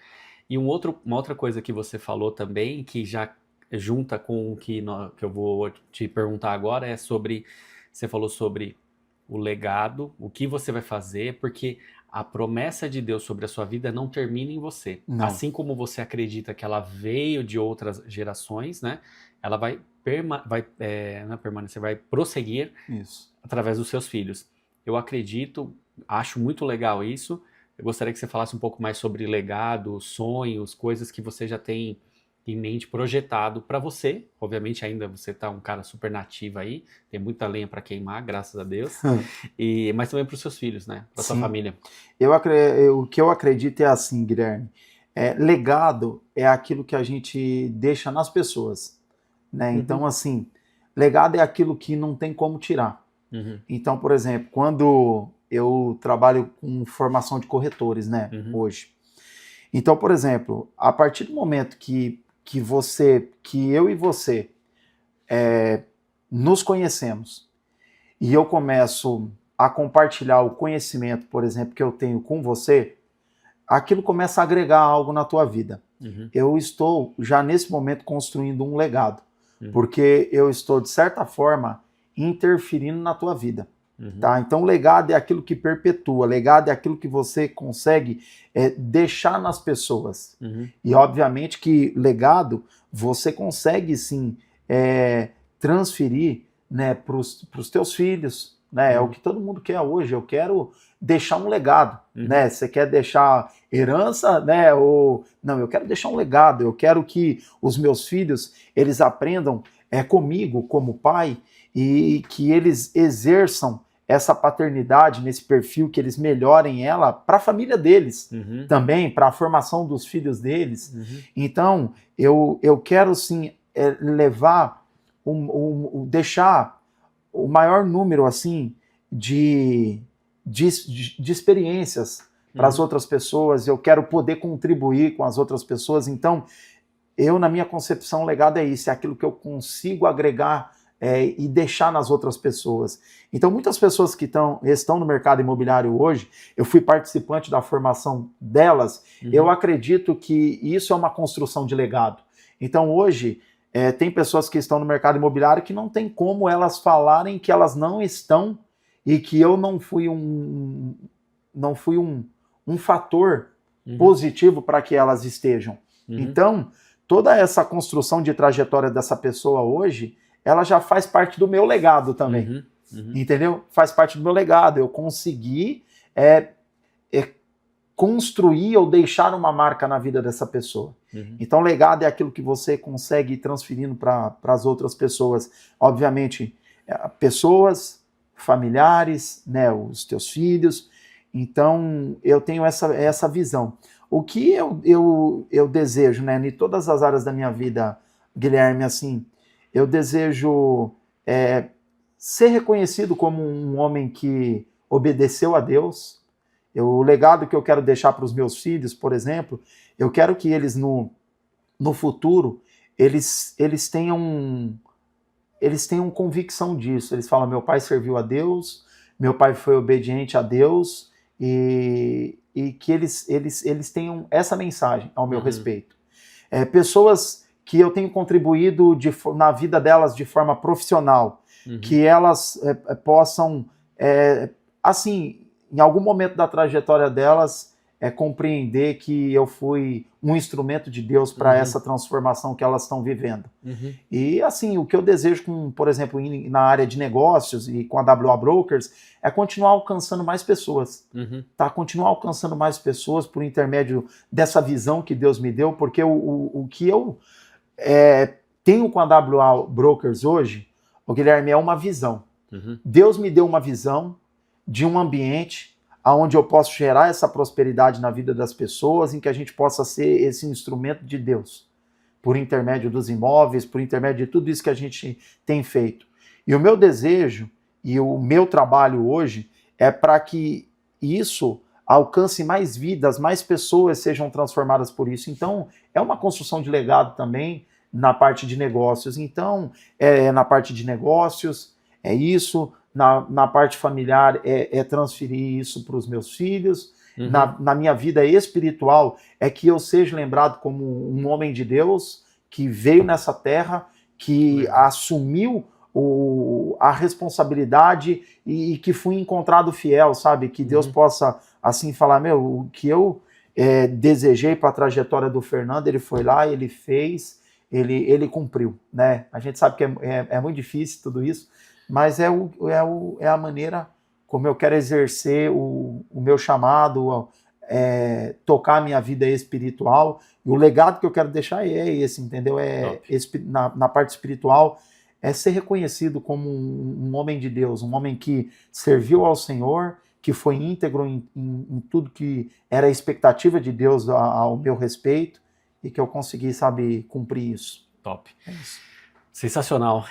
E uma outra coisa que você falou também, que já junta com o que eu vou te perguntar agora, você falou sobre o legado, o que você vai fazer, porque a promessa de Deus sobre a sua vida não termina em você. Não. Assim como você acredita que ela veio de outras gerações, né? Ela vai permanecer, vai prosseguir Isso. através dos seus filhos. Eu acredito, acho muito legal isso. Eu gostaria que você falasse um pouco mais sobre legado, sonhos, coisas que você já tem em mente, projetado para você. Obviamente ainda você tá um cara super nativo aí, tem muita lenha para queimar, graças a Deus. Mas também para os seus filhos, né? Para sua família. O que eu acredito é assim, Guilherme. Legado é aquilo que a gente deixa nas pessoas, né? Então, assim, legado é aquilo que não tem como tirar. Então, por exemplo, quando eu trabalho com formação de corretores, né, hoje. Então, por exemplo, a partir do momento que eu e você nos conhecemos e eu começo a compartilhar o conhecimento, por exemplo, que eu tenho com você, aquilo começa a agregar algo na tua vida. Eu estou já nesse momento construindo um legado, porque eu estou, de certa forma, interferindo na tua vida. Tá? Então, legado é aquilo que perpetua, legado é aquilo que você consegue deixar nas pessoas. E, obviamente, que legado você consegue, sim, transferir, né, para os teus filhos. Né? É o que todo mundo quer hoje. Eu quero deixar um legado. Né? Você quer deixar herança? Né? Não, eu quero deixar um legado. Eu quero que os meus filhos eles aprendam comigo, como pai, e que eles exerçam essa paternidade nesse perfil, que eles melhorem ela para a família deles, também para a formação dos filhos deles. Então, eu quero sim levar, deixar o maior número assim de experiências para as outras pessoas. Eu quero poder contribuir com as outras pessoas. Então, na minha concepção, o legado é isso, é aquilo que eu consigo agregar e deixar nas outras pessoas. Então, muitas pessoas que estão no mercado imobiliário hoje, eu fui participante da formação delas, eu acredito que isso é uma construção de legado. Então, hoje, tem pessoas que estão no mercado imobiliário que não tem como elas falarem que elas não estão e que eu não fui um fator positivo para que elas estejam. Então, toda essa construção de trajetória dessa pessoa hoje, ela já faz parte do meu legado também, entendeu? Faz parte do meu legado. Eu consegui construir ou deixar uma marca na vida dessa pessoa. Então, legado é aquilo que você consegue ir transferindo para as outras pessoas. Obviamente, pessoas, familiares, né, os teus filhos. Então, eu tenho essa visão. O que eu desejo, né, em todas as áreas da minha vida, Guilherme, assim, eu desejo ser reconhecido como um homem que obedeceu a Deus. O legado que eu quero deixar para os meus filhos, por exemplo, eu quero que eles no futuro, eles tenham convicção disso. Eles falam, meu pai serviu a Deus, meu pai foi obediente a Deus, e que eles tenham essa mensagem ao meu respeito. Pessoas que eu tenho contribuído na vida delas de forma profissional, que elas possam assim, em algum momento da trajetória delas, compreender que eu fui um instrumento de Deus para essa transformação que elas estão vivendo. E assim, o que eu desejo, por exemplo, na área de negócios e com a WA Brokers, é continuar alcançando mais pessoas. Tá? Continuar alcançando mais pessoas por intermédio dessa visão que Deus me deu, porque o que eu tenho com a WA Brokers hoje, o Guilherme, é uma visão. Deus me deu uma visão de um ambiente onde eu posso gerar essa prosperidade na vida das pessoas, em que a gente possa ser esse instrumento de Deus, por intermédio dos imóveis, por intermédio de tudo isso que a gente tem feito. E o meu desejo e o meu trabalho hoje é para que isso alcance mais vidas, mais pessoas sejam transformadas por isso. Então, é uma construção de legado também na parte de negócios. Então, na parte de negócios, é isso. Na parte familiar, é transferir isso para os meus filhos. Na minha vida espiritual, é que eu seja lembrado como um homem de Deus que veio nessa terra, que assumiu a responsabilidade e que fui encontrado fiel, sabe? Que Deus possa, assim, falar, o que eu desejei para a trajetória do Fernando, ele foi lá, ele fez, ele cumpriu, né? A gente sabe que é muito difícil tudo isso, mas é a maneira como eu quero exercer o meu chamado, tocar a minha vida espiritual. E o legado que eu quero deixar é esse, entendeu? Na parte espiritual, é ser reconhecido como um homem de Deus, um homem que serviu ao Senhor, que foi íntegro em tudo que era a expectativa de Deus ao meu respeito, e que eu consegui, sabe, cumprir isso. Top. É isso. Sensacional.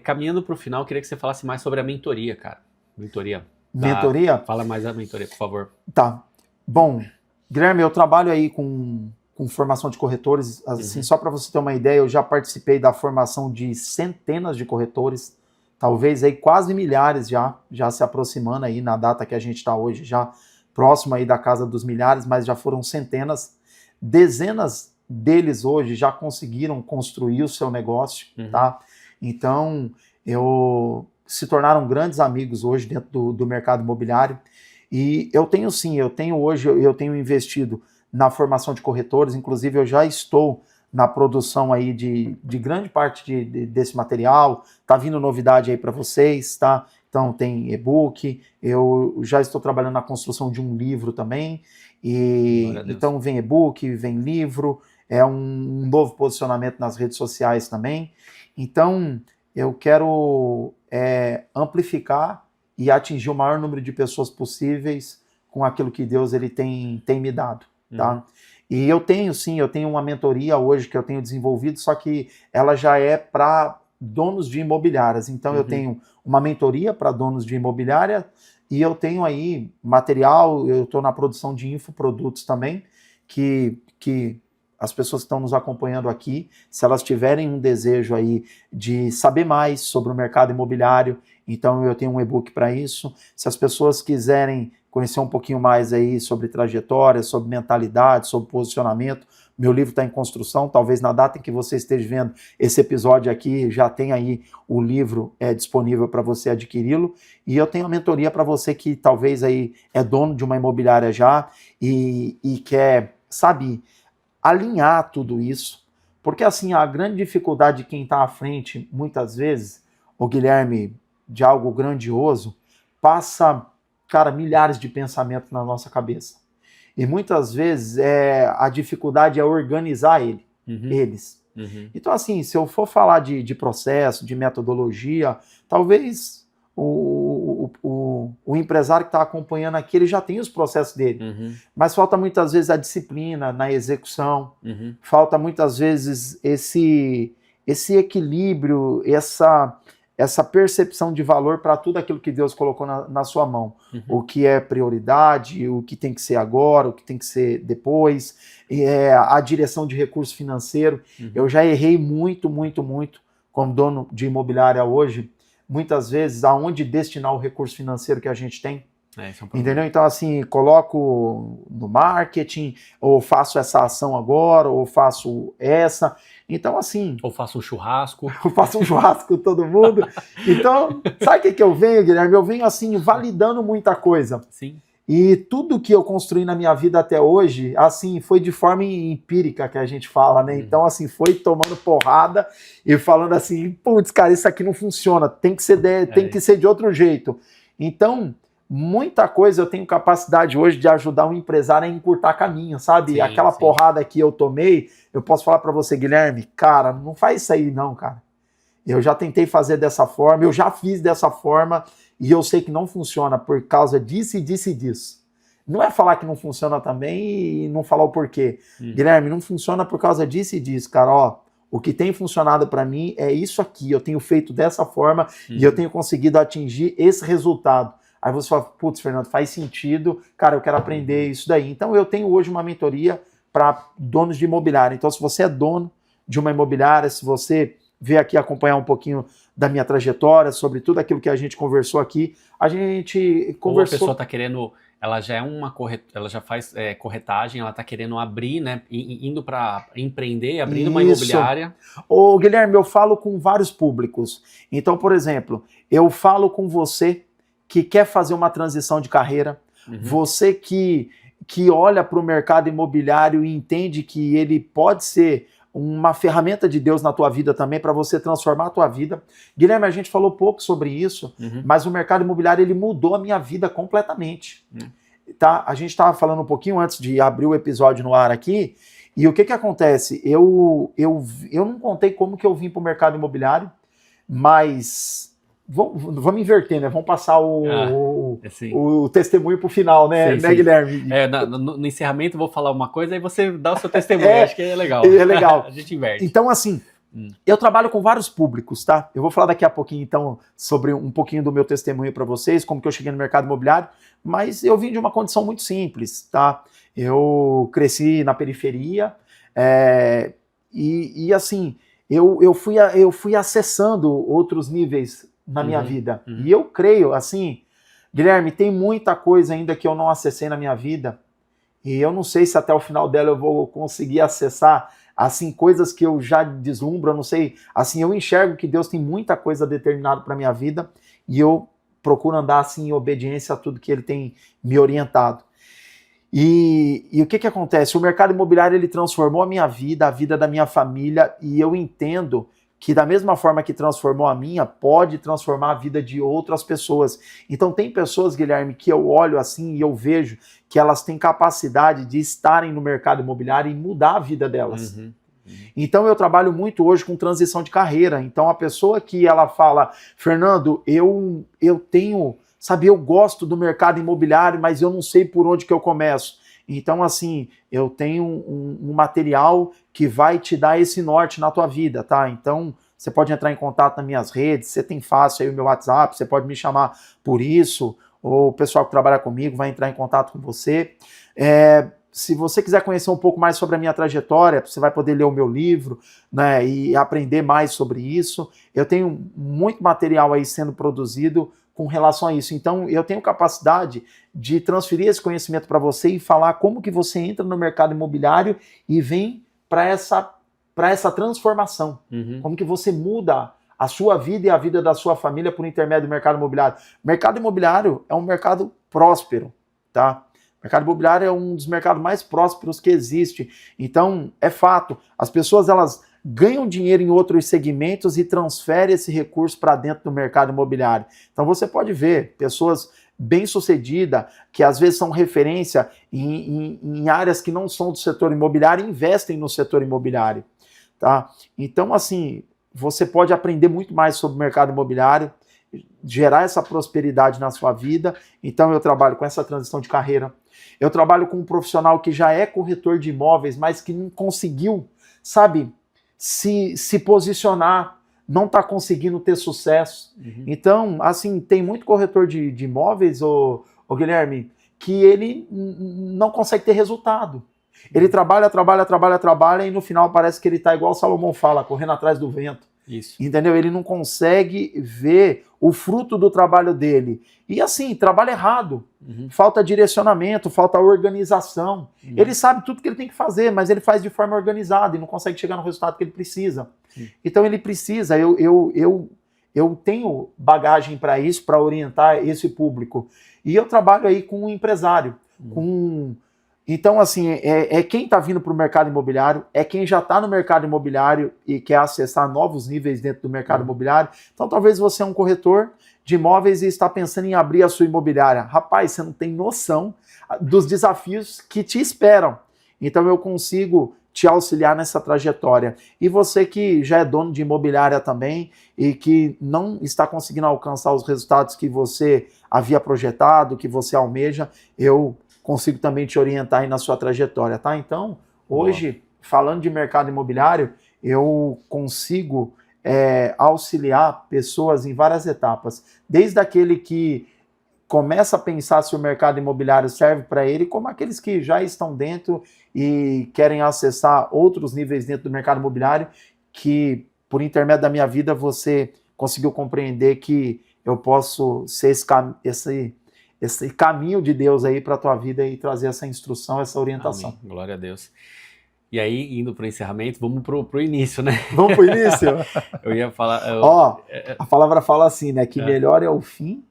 Caminhando para o final, queria que você falasse mais sobre a mentoria, cara. Mentoria? Fala mais da mentoria, por favor. Tá. Bom, Guilherme, eu trabalho aí com formação de corretores. Assim, só para você ter uma ideia, eu já participei da formação de centenas de corretores, talvez aí quase milhares já se aproximando aí na data que a gente está hoje, já próximo aí da casa dos milhares, mas já foram centenas. Dezenas deles hoje já conseguiram construir o seu negócio, tá? Então, se tornaram grandes amigos hoje dentro do mercado imobiliário. E eu tenho investido na formação de corretores, inclusive eu já estou na produção aí de grande parte desse material, tá vindo novidade aí para vocês, tá? Então tem e-book, eu já estou trabalhando na construção de um livro também, e então vem e-book, vem livro, é um novo posicionamento nas redes sociais também. Então eu quero amplificar e atingir o maior número de pessoas possíveis com aquilo que Deus ele tem me dado, tá? E eu tenho uma mentoria hoje que eu tenho desenvolvido, só que ela já é para donos de imobiliárias. Então eu tenho uma mentoria para donos de imobiliária e eu tenho aí material, eu estou na produção de infoprodutos também, que as pessoas que estão nos acompanhando aqui, se elas tiverem um desejo aí de saber mais sobre o mercado imobiliário, então eu tenho um e-book para isso. Se as pessoas quiserem conhecer um pouquinho mais aí sobre trajetória, sobre mentalidade, sobre posicionamento, meu livro está em construção, talvez na data em que você esteja vendo esse episódio aqui, já tem aí o livro disponível para você adquiri-lo, e eu tenho a mentoria para você que talvez aí é dono de uma imobiliária já e quer, sabe, alinhar tudo isso, porque assim, a grande dificuldade de quem está à frente, muitas vezes, o Guilherme, de algo grandioso, passa, cara, milhares de pensamentos na nossa cabeça. E muitas vezes a dificuldade é organizar eles. Então, assim, se eu for falar de processo, de metodologia, talvez o empresário que está acompanhando aqui, ele já tem os processos dele. Mas falta muitas vezes a disciplina na execução, falta muitas vezes esse equilíbrio, essa percepção de valor para tudo aquilo que Deus colocou na sua mão. O que é prioridade, o que tem que ser agora, o que tem que ser depois, a direção de recurso financeiro. Eu já errei muito como dono de imobiliária hoje, muitas vezes, aonde destinar o recurso financeiro que a gente tem. Esse é um problema. Entendeu? Então, assim, coloco no marketing, ou faço essa ação agora, ou faço essa. Então, assim... Ou faço um churrasco. Eu faço um churrasco com todo mundo. Então, sabe o que eu venho, Guilherme? Eu venho, assim, validando muita coisa. Sim. E tudo que eu construí na minha vida até hoje, assim, foi de forma empírica que a gente fala, né? Então, assim, foi tomando porrada e falando assim, putz, cara, isso aqui não funciona, tem que ser de outro jeito. Então, muita coisa eu tenho capacidade hoje de ajudar um empresário a encurtar caminho, sabe? Sim, aquela porrada que eu tomei, eu posso falar para você, Guilherme, cara, não faz isso aí não, cara. Eu já tentei fazer dessa forma, eu já fiz dessa forma, e eu sei que não funciona por causa disso e disso e disso. Não é falar que não funciona também e não falar o porquê. Guilherme, não funciona por causa disso e disso, cara. Ó, o que tem funcionado para mim é isso aqui. Eu tenho feito dessa forma e eu tenho conseguido atingir esse resultado. Aí você fala, putz, Fernando, faz sentido. Cara, eu quero aprender isso daí. Então eu tenho hoje uma mentoria para donos de imobiliária. Então se você é dono de uma imobiliária, se você veio aqui acompanhar um pouquinho da minha trajetória, sobre tudo aquilo que a gente conversou aqui. A gente conversou... Ou a pessoa está querendo, ela já é ela já faz corretagem, ela está querendo abrir, né, indo para empreender, abrindo uma imobiliária. Ô, Guilherme, eu falo com vários públicos. Então, por exemplo, eu falo com você que quer fazer uma transição de carreira, você que olha para o mercado imobiliário e entende que ele pode ser uma ferramenta de Deus na tua vida também, para você transformar a tua vida. Guilherme, a gente falou pouco sobre isso, mas o mercado imobiliário ele mudou a minha vida completamente. Tá? A gente estava falando um pouquinho antes de abrir o episódio no ar aqui, e o que acontece? Eu não contei como que eu vim para o mercado imobiliário, mas... Vamos inverter, né? Vamos passar o testemunho para o final, né, sim. Guilherme? No encerramento eu vou falar uma coisa e você dá o seu testemunho. Acho que é legal. É legal. A gente inverte. Então, assim, eu trabalho com vários públicos, tá? Eu vou falar daqui a pouquinho, então, sobre um pouquinho do meu testemunho para vocês, como que eu cheguei no mercado imobiliário, mas eu vim de uma condição muito simples, tá? Eu cresci na periferia e assim, eu fui acessando outros níveis na minha vida. E eu creio, assim, Guilherme, tem muita coisa ainda que eu não acessei na minha vida, e eu não sei se até o final dela eu vou conseguir acessar, assim, coisas que eu já deslumbro, eu não sei, assim, eu enxergo que Deus tem muita coisa determinada para minha vida, e eu procuro andar, assim, em obediência a tudo que Ele tem me orientado. E o que acontece? O mercado imobiliário, ele transformou a minha vida, a vida da minha família, e eu entendo que da mesma forma que transformou a minha, pode transformar a vida de outras pessoas. Então tem pessoas, Guilherme, que eu olho assim e eu vejo que elas têm capacidade de estarem no mercado imobiliário e mudar a vida delas. Então eu trabalho muito hoje com transição de carreira. Então a pessoa que ela fala, Fernando, eu tenho, sabe, eu gosto do mercado imobiliário, mas eu não sei por onde que eu começo. Então, assim, eu tenho um material que vai te dar esse norte na tua vida, tá? Então, você pode entrar em contato nas minhas redes, você tem fácil aí o meu WhatsApp, você pode me chamar por isso, ou o pessoal que trabalha comigo vai entrar em contato com você. Se você quiser conhecer um pouco mais sobre a minha trajetória, você vai poder ler o meu livro, né, e aprender mais sobre isso. Eu tenho muito material aí sendo produzido com relação a isso. Então, eu tenho capacidade de transferir esse conhecimento para você e falar como que você entra no mercado imobiliário e vem para essa transformação. Como que você muda a sua vida e a vida da sua família por intermédio do mercado imobiliário. O mercado imobiliário é um mercado próspero, tá? O mercado imobiliário é um dos mercados mais prósperos que existe. Então, é fato, as pessoas elas ganham dinheiro em outros segmentos e transferem esse recurso para dentro do mercado imobiliário. Então você pode ver pessoas bem-sucedidas, que às vezes são referência em áreas que não são do setor imobiliário e investem no setor imobiliário. Tá? Então, assim, você pode aprender muito mais sobre o mercado imobiliário, gerar essa prosperidade na sua vida. Então eu trabalho com essa transição de carreira. Eu trabalho com um profissional que já é corretor de imóveis, mas que não conseguiu, sabe, se posicionar, não está conseguindo ter sucesso. Então, assim, tem muito corretor de imóveis, ô Guilherme, que ele não consegue ter resultado. Ele trabalha e no final parece que ele está igual o Salomão fala, correndo atrás do vento. Isso. Entendeu? Ele não consegue ver o fruto do trabalho dele. E assim, trabalho errado. Falta direcionamento, falta organização. Ele sabe tudo que ele tem que fazer, mas ele faz de forma organizada e não consegue chegar no resultado que ele precisa. Então ele precisa, eu tenho bagagem para isso, para orientar esse público. E eu trabalho aí com um empresário, Então, assim, quem está vindo para o mercado imobiliário, é quem já está no mercado imobiliário e quer acessar novos níveis dentro do mercado imobiliário. Então, talvez você é um corretor de imóveis e está pensando em abrir a sua imobiliária. Rapaz, você não tem noção dos desafios que te esperam. Então, eu consigo te auxiliar nessa trajetória. E você que já é dono de imobiliária também e que não está conseguindo alcançar os resultados que você havia projetado, que você almeja, eu consigo também te orientar aí na sua trajetória, tá? Então, hoje, falando de mercado imobiliário, eu consigo auxiliar pessoas em várias etapas. Desde aquele que começa a pensar se o mercado imobiliário serve para ele, como aqueles que já estão dentro e querem acessar outros níveis dentro do mercado imobiliário, que, por intermédio da minha vida, você conseguiu compreender que eu posso ser esse caminho de Deus aí para a tua vida e trazer essa instrução, essa orientação. Amém. Glória a Deus. E aí, indo para o encerramento, vamos pro início, né? Vamos pro início? Eu ia falar... A palavra fala assim, né? Que melhor é o fim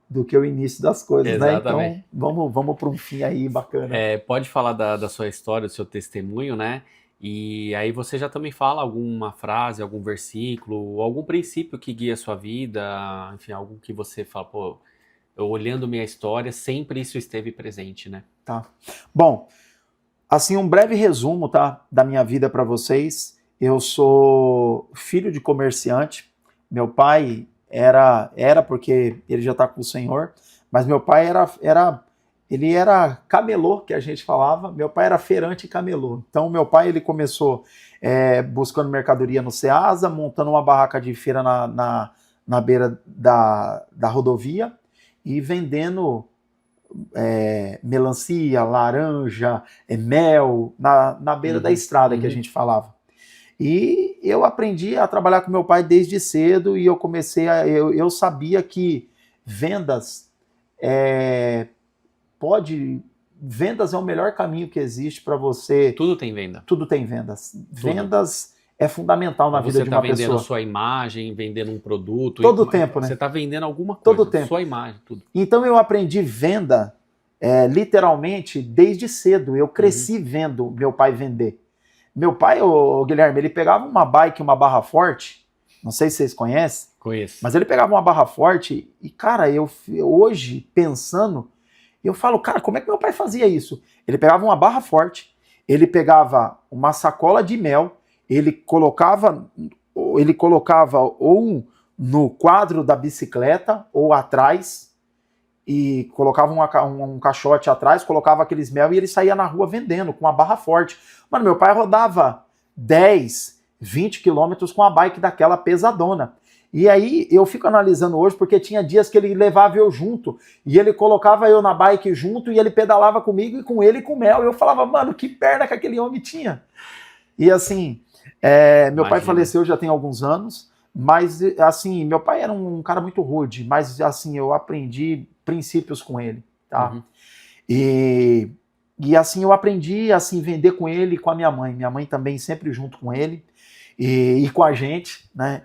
do que o início das coisas, Exatamente. né? Então, vamos para um fim aí bacana. Pode falar da sua história, do seu testemunho, né? E aí você já também fala alguma frase, algum versículo, algum princípio que guia a sua vida, enfim, algo que você fala, pô, eu olhando minha história, sempre isso esteve presente, né? Tá. Bom, assim, um breve resumo, tá, da minha vida para vocês. Eu sou filho de comerciante. Meu pai era porque ele já está com o Senhor, mas meu pai ele era camelô, que a gente falava. Meu pai era feirante e camelô. Então, meu pai ele começou buscando mercadoria no Ceasa, montando uma barraca de feira na beira da rodovia e vendendo melancia, laranja, mel, na beira da estrada, que a gente falava. E eu aprendi a trabalhar com meu pai desde cedo e eu comecei eu sabia que vendas vendas é o melhor caminho que existe para você. Tudo tem venda. Tudo tem vendas. Tudo. Vendas é fundamental na vida de uma pessoa. Você está vendendo sua imagem, vendendo um produto. Todo o tempo, né? Você está vendendo alguma coisa. Todo o tempo. Sua imagem, tudo. Então eu aprendi venda literalmente desde cedo. Eu cresci vendo meu pai vender. Meu pai, o Guilherme, ele pegava uma bike, uma barra forte, não sei se vocês conhecem. Conheço. Mas ele pegava uma barra forte e, cara, eu hoje, pensando, eu falo, cara, como é que meu pai fazia isso? Ele pegava uma barra forte, ele pegava uma sacola de mel, ele colocava ou no quadro da bicicleta ou atrás e colocava um caixote atrás, colocava aqueles mel e ele saía na rua vendendo com uma barra forte. Mano, meu pai rodava 10, 20 quilômetros com a bike daquela pesadona. E aí eu fico analisando hoje porque tinha dias que ele levava eu junto e ele colocava eu na bike junto e ele pedalava comigo e com ele com mel. E eu falava, mano, que perna que aquele homem tinha. E assim, meu pai faleceu já tem alguns anos, mas assim, meu pai era um cara muito rude, mas assim, eu aprendi princípios com ele, tá? E assim, eu aprendi assim, vender com ele e com a minha mãe também sempre junto com ele e com a gente, né?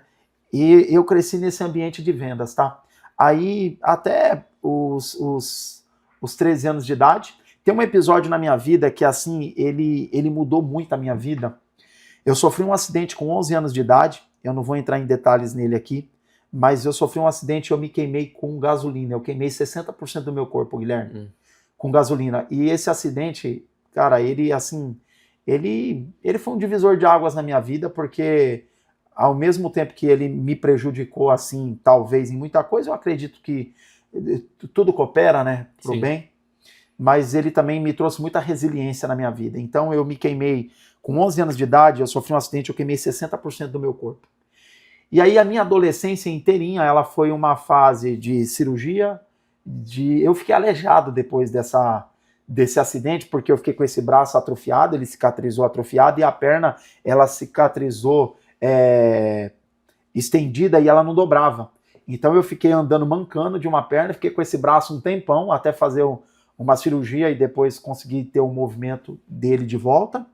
E eu cresci nesse ambiente de vendas, tá? Aí, até os 13 anos de idade, tem um episódio na minha vida que, assim, ele mudou muito a minha vida. Eu sofri um acidente com 11 anos de idade, eu não vou entrar em detalhes nele aqui, mas eu sofri um acidente e eu me queimei com gasolina. Eu queimei 60% do meu corpo, Guilherme, com gasolina. E esse acidente, cara, ele, assim, ele foi um divisor de águas na minha vida, porque ao mesmo tempo que ele me prejudicou, assim, talvez em muita coisa, eu acredito que tudo coopera, né, pro bem, mas ele também me trouxe muita resiliência na minha vida. Então eu me queimei com 11 anos de idade, eu sofri um acidente, eu queimei 60% do meu corpo. E aí a minha adolescência inteirinha, ela foi uma fase de cirurgia, eu fiquei aleijado depois desse acidente, porque eu fiquei com esse braço atrofiado, ele cicatrizou atrofiado, e a perna, ela cicatrizou estendida e ela não dobrava. Então eu fiquei andando mancando de uma perna, fiquei com esse braço um tempão até fazer uma cirurgia e depois conseguir ter o movimento dele de volta.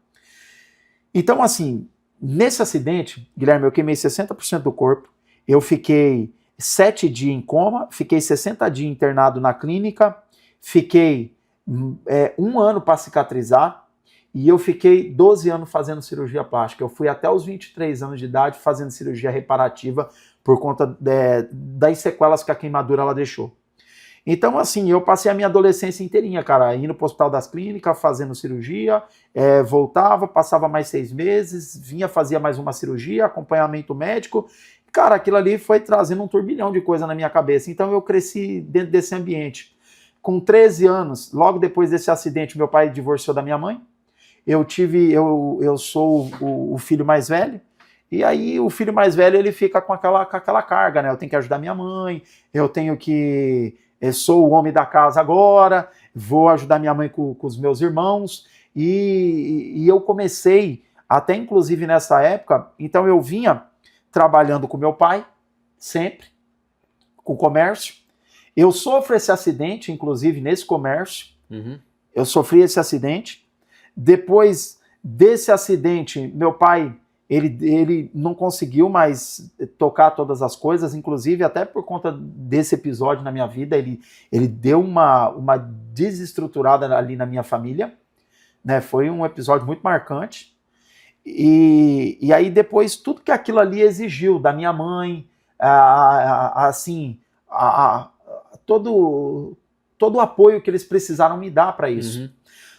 Então, assim, nesse acidente, Guilherme, eu queimei 60% do corpo, eu fiquei 7 dias em coma, fiquei 60 dias internado na clínica, fiquei 1 ano para cicatrizar e eu fiquei 12 anos fazendo cirurgia plástica. Eu fui até os 23 anos de idade fazendo cirurgia reparativa por conta das sequelas que a queimadura ela deixou. Então, assim, eu passei a minha adolescência inteirinha, cara, indo pro Hospital das Clínicas, fazendo cirurgia, voltava, passava mais 6 meses, fazia mais uma cirurgia, acompanhamento médico. Cara, aquilo ali foi trazendo um turbilhão de coisa na minha cabeça. Então, eu cresci dentro desse ambiente. Com 13 anos, logo depois desse acidente, meu pai divorciou da minha mãe. Eu sou o filho mais velho. E aí, o filho mais velho, ele fica com aquela carga, né? Eu tenho que ajudar minha mãe, eu sou o homem da casa agora, vou ajudar minha mãe com os meus irmãos, e eu comecei, até inclusive nessa época, então eu vinha trabalhando com meu pai, sempre, com comércio. Eu sofro esse acidente, inclusive nesse comércio, eu sofri esse acidente. Depois desse acidente, meu pai, ele não conseguiu mais tocar todas as coisas, inclusive até por conta desse episódio na minha vida, ele deu uma desestruturada ali na minha família, né? Foi um episódio muito marcante. E aí depois tudo que aquilo ali exigiu da minha mãe, todo o apoio que eles precisaram me dar para isso.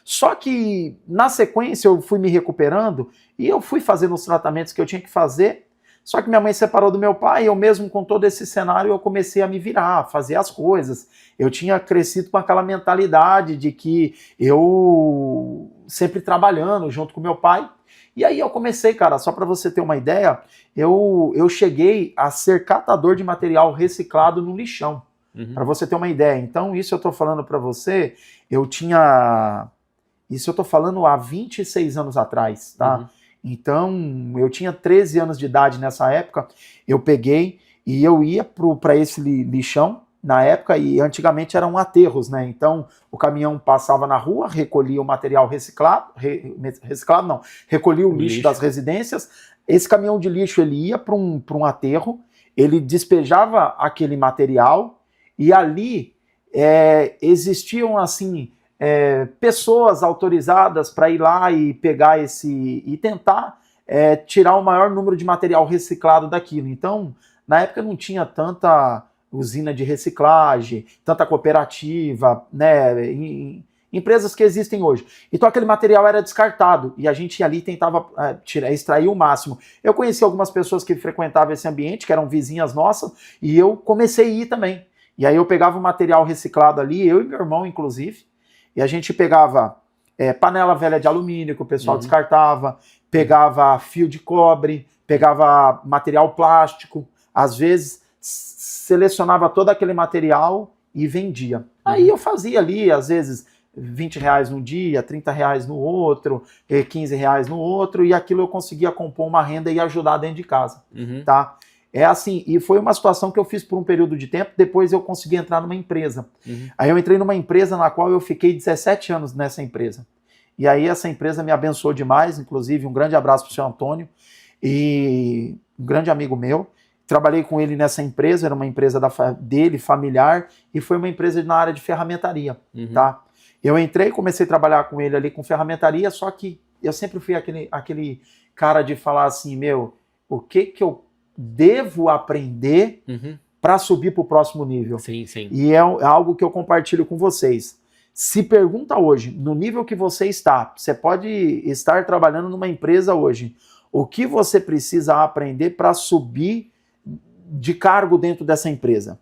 Só que, na sequência, eu fui me recuperando e eu fui fazendo os tratamentos que eu tinha que fazer. Só que minha mãe separou do meu pai e eu mesmo com todo esse cenário eu comecei a me virar, a fazer as coisas. Eu tinha crescido com aquela mentalidade de que eu sempre trabalhando junto com meu pai. E aí eu comecei, cara, só para você ter uma ideia, eu cheguei a ser catador de material reciclado no lixão. Para você ter uma ideia. Então, isso eu estou falando para você, isso eu tô falando há 26 anos atrás, tá? Então, eu tinha 13 anos de idade nessa época, eu peguei e eu ia para esse lixão, na época, e antigamente eram aterros, né? Então, o caminhão passava na rua, recolhia o material recolhia o lixo das residências, esse caminhão de lixo, ele ia para um aterro, ele despejava aquele material, e ali existiam, assim, pessoas autorizadas para ir lá e pegar e tentar tirar o maior número de material reciclado daquilo. Então, na época não tinha tanta usina de reciclagem, tanta cooperativa, né, empresas que existem hoje. Então aquele material era descartado e a gente ali tentava extrair o máximo. Eu conheci algumas pessoas que frequentavam esse ambiente, que eram vizinhas nossas, e eu comecei a ir também. E aí eu pegava o material reciclado ali, eu e meu irmão, inclusive, e a gente pegava panela velha de alumínio que o pessoal descartava, pegava fio de cobre, pegava material plástico, às vezes selecionava todo aquele material e vendia. Aí eu fazia ali, às vezes, R$20 num dia, R$30 no outro, R$15 no outro, e aquilo eu conseguia compor uma renda e ajudar dentro de casa, tá? É assim, e foi uma situação que eu fiz por um período de tempo, depois eu consegui entrar numa empresa. Aí eu entrei numa empresa na qual eu fiquei 17 anos nessa empresa. E aí essa empresa me abençoou demais, inclusive um grande abraço para o seu Antônio, e um grande amigo meu. Trabalhei com ele nessa empresa, era uma empresa dele, familiar, e foi uma empresa na área de ferramentaria, tá? Eu entrei, comecei a trabalhar com ele ali com ferramentaria, só que eu sempre fui aquele cara de falar assim, meu, o que eu devo aprender para subir para o próximo nível? Sim, sim. E é algo que eu compartilho com vocês. Se pergunta hoje, no nível que você está, você pode estar trabalhando numa empresa hoje, o que você precisa aprender para subir de cargo dentro dessa empresa?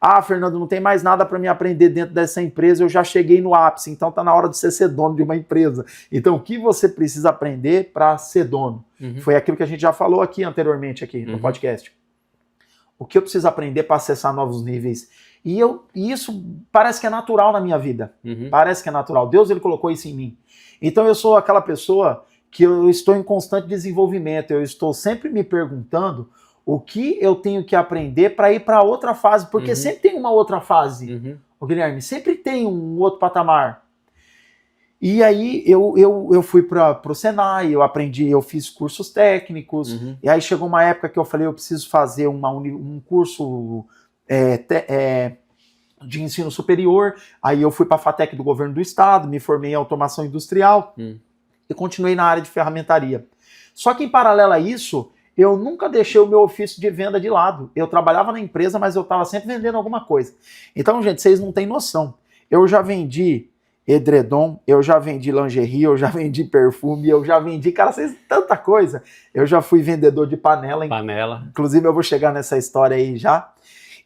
Ah, Fernando, não tem mais nada para me aprender dentro dessa empresa, eu já cheguei no ápice, então está na hora de você ser dono de uma empresa. Então, o que você precisa aprender para ser dono? Foi aquilo que a gente já falou aqui anteriormente aqui no podcast. O que eu preciso aprender para acessar novos níveis? E isso parece que é natural na minha vida. Parece que é natural. Deus, ele colocou isso em mim. Então, eu sou aquela pessoa que eu estou em constante desenvolvimento, eu estou sempre me perguntando o que eu tenho que aprender para ir para outra fase, porque sempre tem uma outra fase, o Guilherme, sempre tem um outro patamar. E aí eu fui para o Senai, eu aprendi, eu fiz cursos técnicos, e aí chegou uma época que eu falei, eu preciso fazer um curso de ensino superior, aí eu fui para a FATEC do governo do estado, me formei em automação industrial e continuei na área de ferramentaria. Só que em paralelo a isso, eu nunca deixei o meu ofício de venda de lado. Eu trabalhava na empresa, mas eu estava sempre vendendo alguma coisa. Então, gente, vocês não têm noção. Eu já vendi edredom, eu já vendi lingerie, eu já vendi perfume, eu já vendi, cara, vocês tanta coisa. Eu já fui vendedor de panela. Inclusive, eu vou chegar nessa história aí já.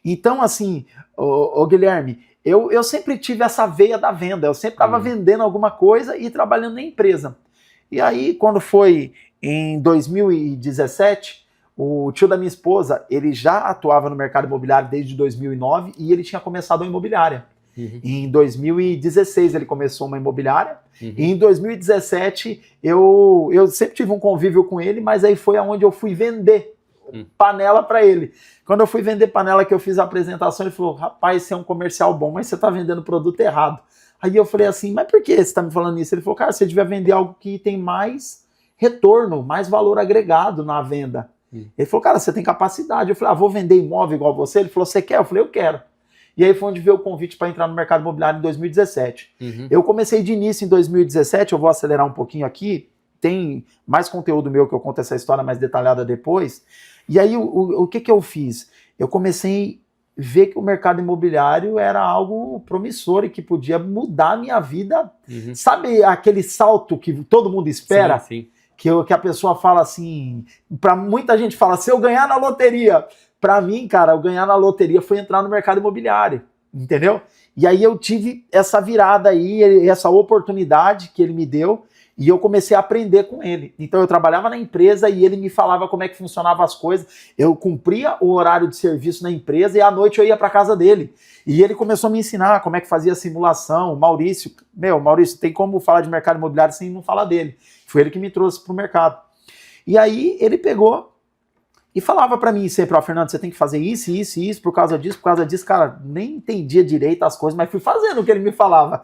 Então, assim, ô Guilherme, eu sempre tive essa veia da venda. Eu sempre estava vendendo alguma coisa e trabalhando na empresa. E aí, quando foi em 2017, o tio da minha esposa, ele já atuava no mercado imobiliário desde 2009 e ele tinha começado uma imobiliária. Em 2016 ele começou uma imobiliária e em 2017 eu sempre tive um convívio com ele, mas aí foi aonde eu fui vender panela para ele. Quando eu fui vender panela, que eu fiz a apresentação, ele falou, rapaz, você é um comercial bom, mas você está vendendo produto errado. Aí eu falei assim, mas por que você está me falando isso? Ele falou, cara, você devia vender algo que tem mais retorno, mais valor agregado na venda. Ele falou, cara, você tem capacidade. Eu falei, vou vender imóvel igual você? Ele falou, você quer? Eu falei, eu quero. E aí foi onde veio o convite para entrar no mercado imobiliário em 2017. Eu comecei de início em 2017, eu vou acelerar um pouquinho aqui, tem mais conteúdo meu que eu conto essa história mais detalhada depois. E aí o que eu fiz? Eu comecei a ver que o mercado imobiliário era algo promissor e que podia mudar a minha vida. Sabe aquele salto que todo mundo espera? Sim. Que a pessoa fala assim, para muita gente fala, se eu ganhar na loteria. Para mim, cara, eu ganhar na loteria foi entrar no mercado imobiliário, entendeu? E aí eu tive essa virada aí, essa oportunidade que ele me deu, e eu comecei a aprender com ele. Então eu trabalhava na empresa e ele me falava como é que funcionavam as coisas. Eu cumpria o horário de serviço na empresa e à noite eu ia para casa dele. E ele começou a me ensinar como é que fazia simulação. Maurício, tem como falar de mercado imobiliário sem não falar dele. Foi ele que me trouxe para o mercado. E aí ele pegou e falava para mim sempre, Fernando, você tem que fazer isso, isso e isso, por causa disso, cara, nem entendia direito as coisas, mas fui fazendo o que ele me falava.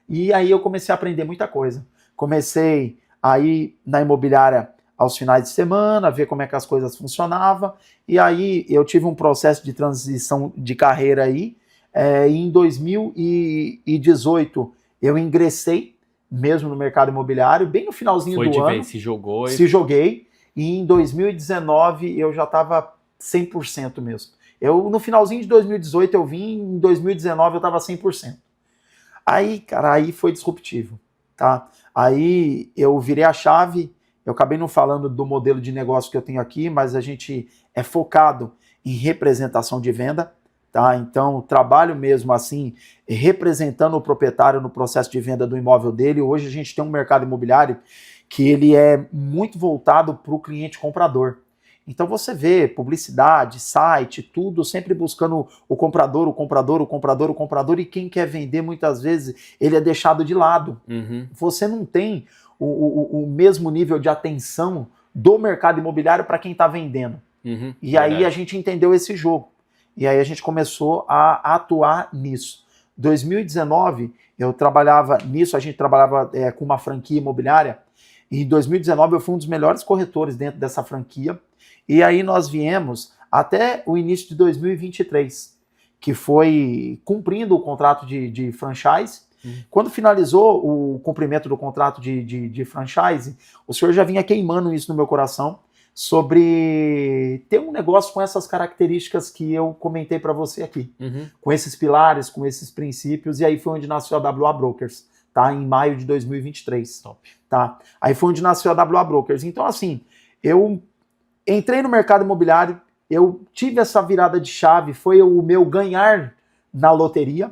E aí eu comecei a aprender muita coisa. Comecei a ir na imobiliária aos finais de semana, ver como é que as coisas funcionavam, e aí eu tive um processo de transição de carreira aí, e em 2018 eu ingressei mesmo no mercado imobiliário, bem no finalzinho do ano. Foi de vez, se jogou. Se joguei. E em 2019 eu já estava 100% mesmo. No finalzinho de 2018 eu vim, em 2019 eu estava 100%. Aí, cara, aí foi disruptivo, tá? Aí eu virei a chave, eu acabei não falando do modelo de negócio que eu tenho aqui, mas a gente é focado em representação de venda, tá? Então, trabalho mesmo assim, representando o proprietário no processo de venda do imóvel dele. Hoje a gente tem um mercado imobiliário que ele é muito voltado para o cliente comprador. Então você vê publicidade, site, tudo sempre buscando o comprador, e quem quer vender muitas vezes ele é deixado de lado. Você não tem o mesmo nível de atenção do mercado imobiliário para quem está vendendo. E aí a gente entendeu esse jogo. E aí a gente começou a atuar nisso. 2019 eu trabalhava nisso, a gente trabalhava com uma franquia imobiliária. Em 2019 eu fui um dos melhores corretores dentro dessa franquia, e aí nós viemos até o início de 2023, que foi cumprindo o contrato de franchise. Quando finalizou o cumprimento do contrato de franchise, o senhor já vinha queimando isso no meu coração, sobre ter um negócio com essas características que eu comentei para você aqui, com esses pilares, com esses princípios, e aí foi onde nasceu a WA Brokers. Tá, em maio de 2023. Top. Tá? Aí foi onde nasceu a WA Brokers. Então, assim, eu entrei no mercado imobiliário, eu tive essa virada de chave, foi o meu ganhar na loteria,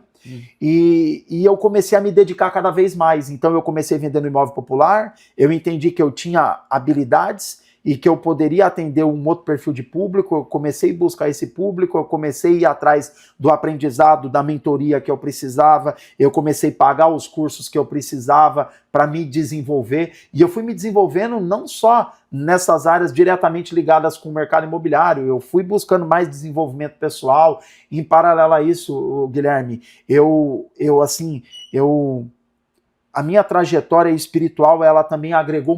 e eu comecei a me dedicar cada vez mais. Então, eu comecei vendendo imóvel popular, eu entendi que eu tinha habilidades, e que eu poderia atender um outro perfil de público, eu comecei a buscar esse público, eu comecei a ir atrás do aprendizado, da mentoria que eu precisava, eu comecei a pagar os cursos que eu precisava para me desenvolver, e eu fui me desenvolvendo não só nessas áreas diretamente ligadas com o mercado imobiliário, eu fui buscando mais desenvolvimento pessoal. Em paralelo a isso, Guilherme, a minha trajetória espiritual, ela também agregou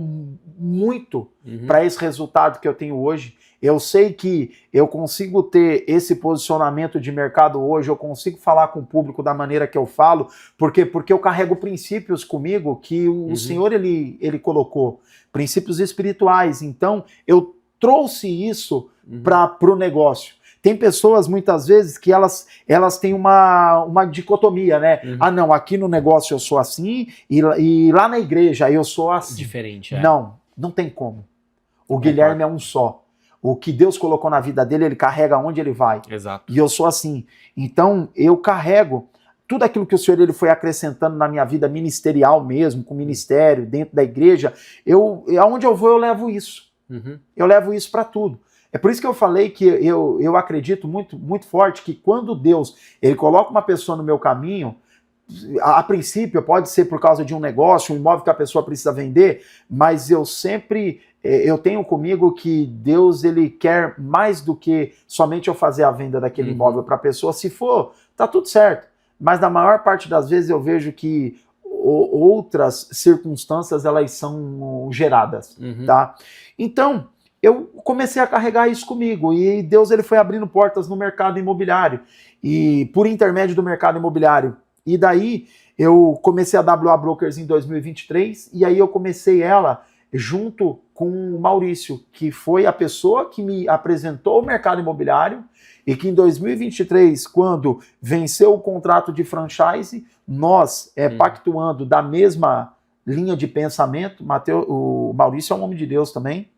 muito para esse resultado que eu tenho hoje. Eu sei que eu consigo ter esse posicionamento de mercado hoje, eu consigo falar com o público da maneira que eu falo, porque eu carrego princípios comigo que o Senhor ele colocou, princípios espirituais. Então, eu trouxe isso para o negócio. Tem pessoas, muitas vezes, que elas têm uma dicotomia, né? Ah, não, aqui no negócio eu sou assim, e lá na igreja eu sou assim. Diferente, Não tem como. O Guilherme é um só. O que Deus colocou na vida dele, ele carrega onde ele vai. Exato. E eu sou assim. Então, eu carrego tudo aquilo que o Senhor ele foi acrescentando na minha vida ministerial mesmo, com ministério, dentro da igreja. Aonde eu vou, eu levo isso. Eu levo isso para tudo. É por isso que eu falei que eu acredito muito, muito forte que quando Deus ele coloca uma pessoa no meu caminho, a princípio pode ser por causa de um negócio, um imóvel que a pessoa precisa vender, mas eu tenho comigo que Deus ele quer mais do que somente eu fazer a venda daquele imóvel para a pessoa. Se for, tá tudo certo. Mas na maior parte das vezes eu vejo que outras circunstâncias elas são geradas, tá? Então, eu comecei a carregar isso comigo e Deus ele foi abrindo portas no mercado imobiliário e por intermédio do mercado imobiliário. E daí eu comecei a WA Brokers em 2023 e aí eu comecei ela junto com o Maurício, que foi a pessoa que me apresentou o mercado imobiliário e que em 2023, quando venceu o contrato de franchise, nós pactuando da mesma linha de pensamento, o Maurício é um homem de Deus também,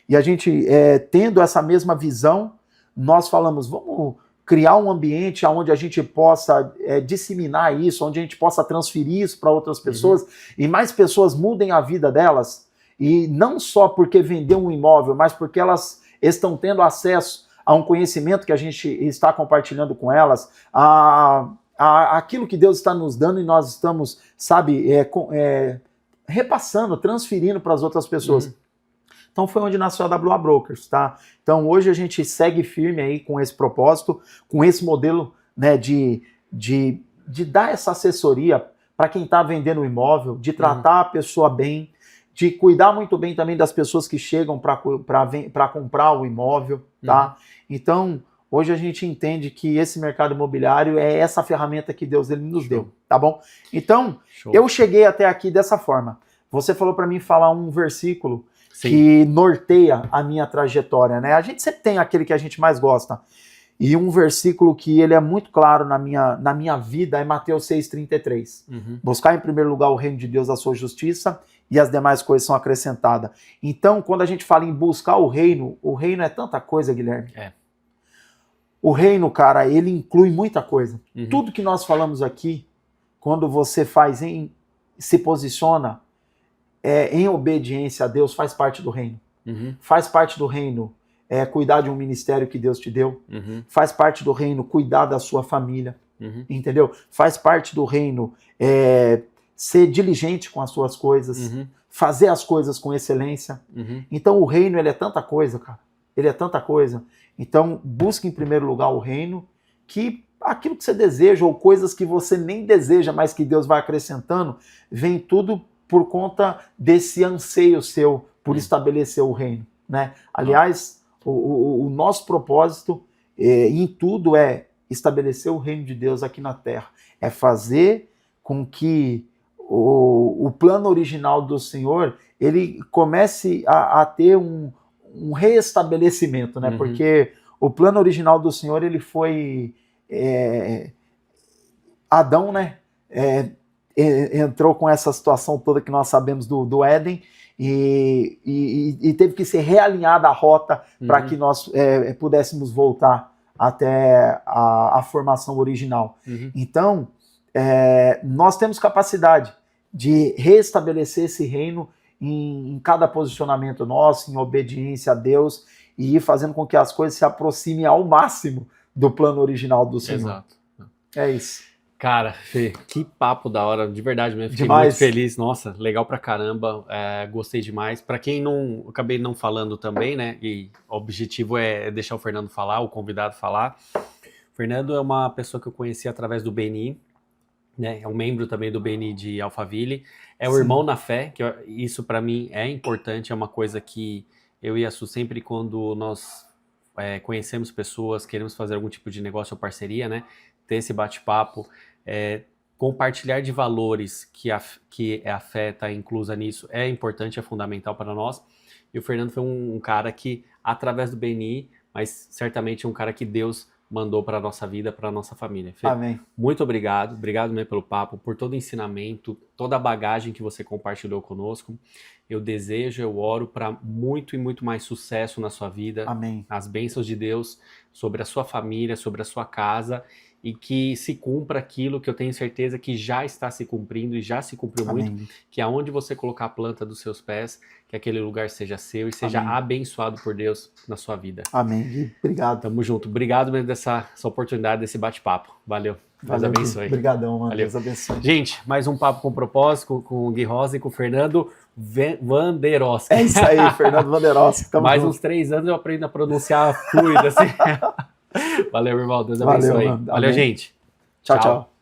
e a gente, tendo essa mesma visão, nós falamos, vamos criar um ambiente onde a gente possa disseminar isso, onde a gente possa transferir isso para outras pessoas, e mais pessoas mudem a vida delas, e não só porque vendeu um imóvel, mas porque elas estão tendo acesso a um conhecimento que a gente está compartilhando com elas, aquilo que Deus está nos dando e nós estamos, repassando, transferindo para as outras pessoas. Então foi onde nasceu a WA Brokers, tá? Então hoje a gente segue firme aí com esse propósito, com esse modelo, né, de dar essa assessoria para quem está vendendo o imóvel, de tratar a pessoa bem, de cuidar muito bem também das pessoas que chegam para comprar o imóvel, tá? Então hoje a gente entende que esse mercado imobiliário é essa ferramenta que Deus ele nos deu, tá bom? Então eu cheguei até aqui dessa forma. Você falou para mim falar um versículo que norteia a minha trajetória, né? A gente sempre tem aquele que a gente mais gosta. E um versículo que ele é muito claro na minha vida é Mateus 6,33. Buscar em primeiro lugar o reino de Deus, a sua justiça, e as demais coisas são acrescentadas. Então, quando a gente fala em buscar o reino é tanta coisa, Guilherme. O reino, cara, ele inclui muita coisa. Tudo que nós falamos aqui, quando você se posiciona em obediência a Deus, faz parte do reino. Faz parte do reino cuidar de um ministério que Deus te deu. Faz parte do reino cuidar da sua família. Entendeu? Faz parte do reino ser diligente com as suas coisas, fazer as coisas com excelência. Então o reino ele é tanta coisa, cara. Ele é tanta coisa. Então busque em primeiro lugar o reino, que aquilo que você deseja ou coisas que você nem deseja, mas que Deus vai acrescentando, vem tudo por conta desse anseio seu por estabelecer o reino, né? Aliás, o nosso propósito em tudo é estabelecer o reino de Deus aqui na Terra. É fazer com que o plano original do Senhor ele comece a ter um reestabelecimento, né? Porque o plano original do Senhor ele foi Adão, né? Entrou com essa situação toda que nós sabemos do Éden e teve que ser realinhada a rota para que nós pudéssemos voltar até a formação original. Então, nós temos capacidade de restabelecer esse reino em cada posicionamento nosso, em obediência a Deus e ir fazendo com que as coisas se aproximem ao máximo do plano original do Senhor. Exato. É isso. Cara, Fê, que papo da hora, de verdade mesmo, fiquei Demais. muito feliz, nossa, legal pra caramba, gostei demais. Pra quem não, eu acabei não falando também, né, e o objetivo é deixar o Fernando falar, o convidado falar. O Fernando é uma pessoa que eu conheci através do BNI, né, é um membro também do BNI de Alphaville, é o Sim. irmão na fé, que isso pra mim é importante, é uma coisa que eu e a Su sempre quando nós conhecemos pessoas, queremos fazer algum tipo de negócio ou parceria, né, ter esse bate-papo, compartilhar de valores que a fé está inclusa nisso é importante, é fundamental para nós. E o Fernando foi um cara que, através do BNI, mas certamente um cara que Deus mandou para a nossa vida, para a nossa família. Fê, Amém. muito obrigado mesmo pelo papo, por todo o ensinamento, toda a bagagem que você compartilhou conosco. Eu desejo, eu oro para muito e muito mais sucesso na sua vida. Amém. As bênçãos de Deus sobre a sua família, sobre a sua casa, e que se cumpra aquilo que eu tenho certeza que já está se cumprindo e já se cumpriu Amém. muito, que aonde você colocar a planta dos seus pés, que aquele lugar seja seu e seja Amém. abençoado por Deus na sua vida. Amém. E obrigado. Tamo junto. Obrigado mesmo dessa oportunidade, desse bate-papo. Valeu. Deus abençoe. Obrigadão, mano. Valeu. Deus abençoe. Gente, mais um papo com propósito com o Gui Rosa e com o Fernando Vanderoski. É isso aí, Fernando Vanderoski. Mais uns 3 anos eu aprendo a pronunciar fluido assim. Valeu, irmão. Deus abençoe. Valeu, Valeu, gente. Tchau, tchau.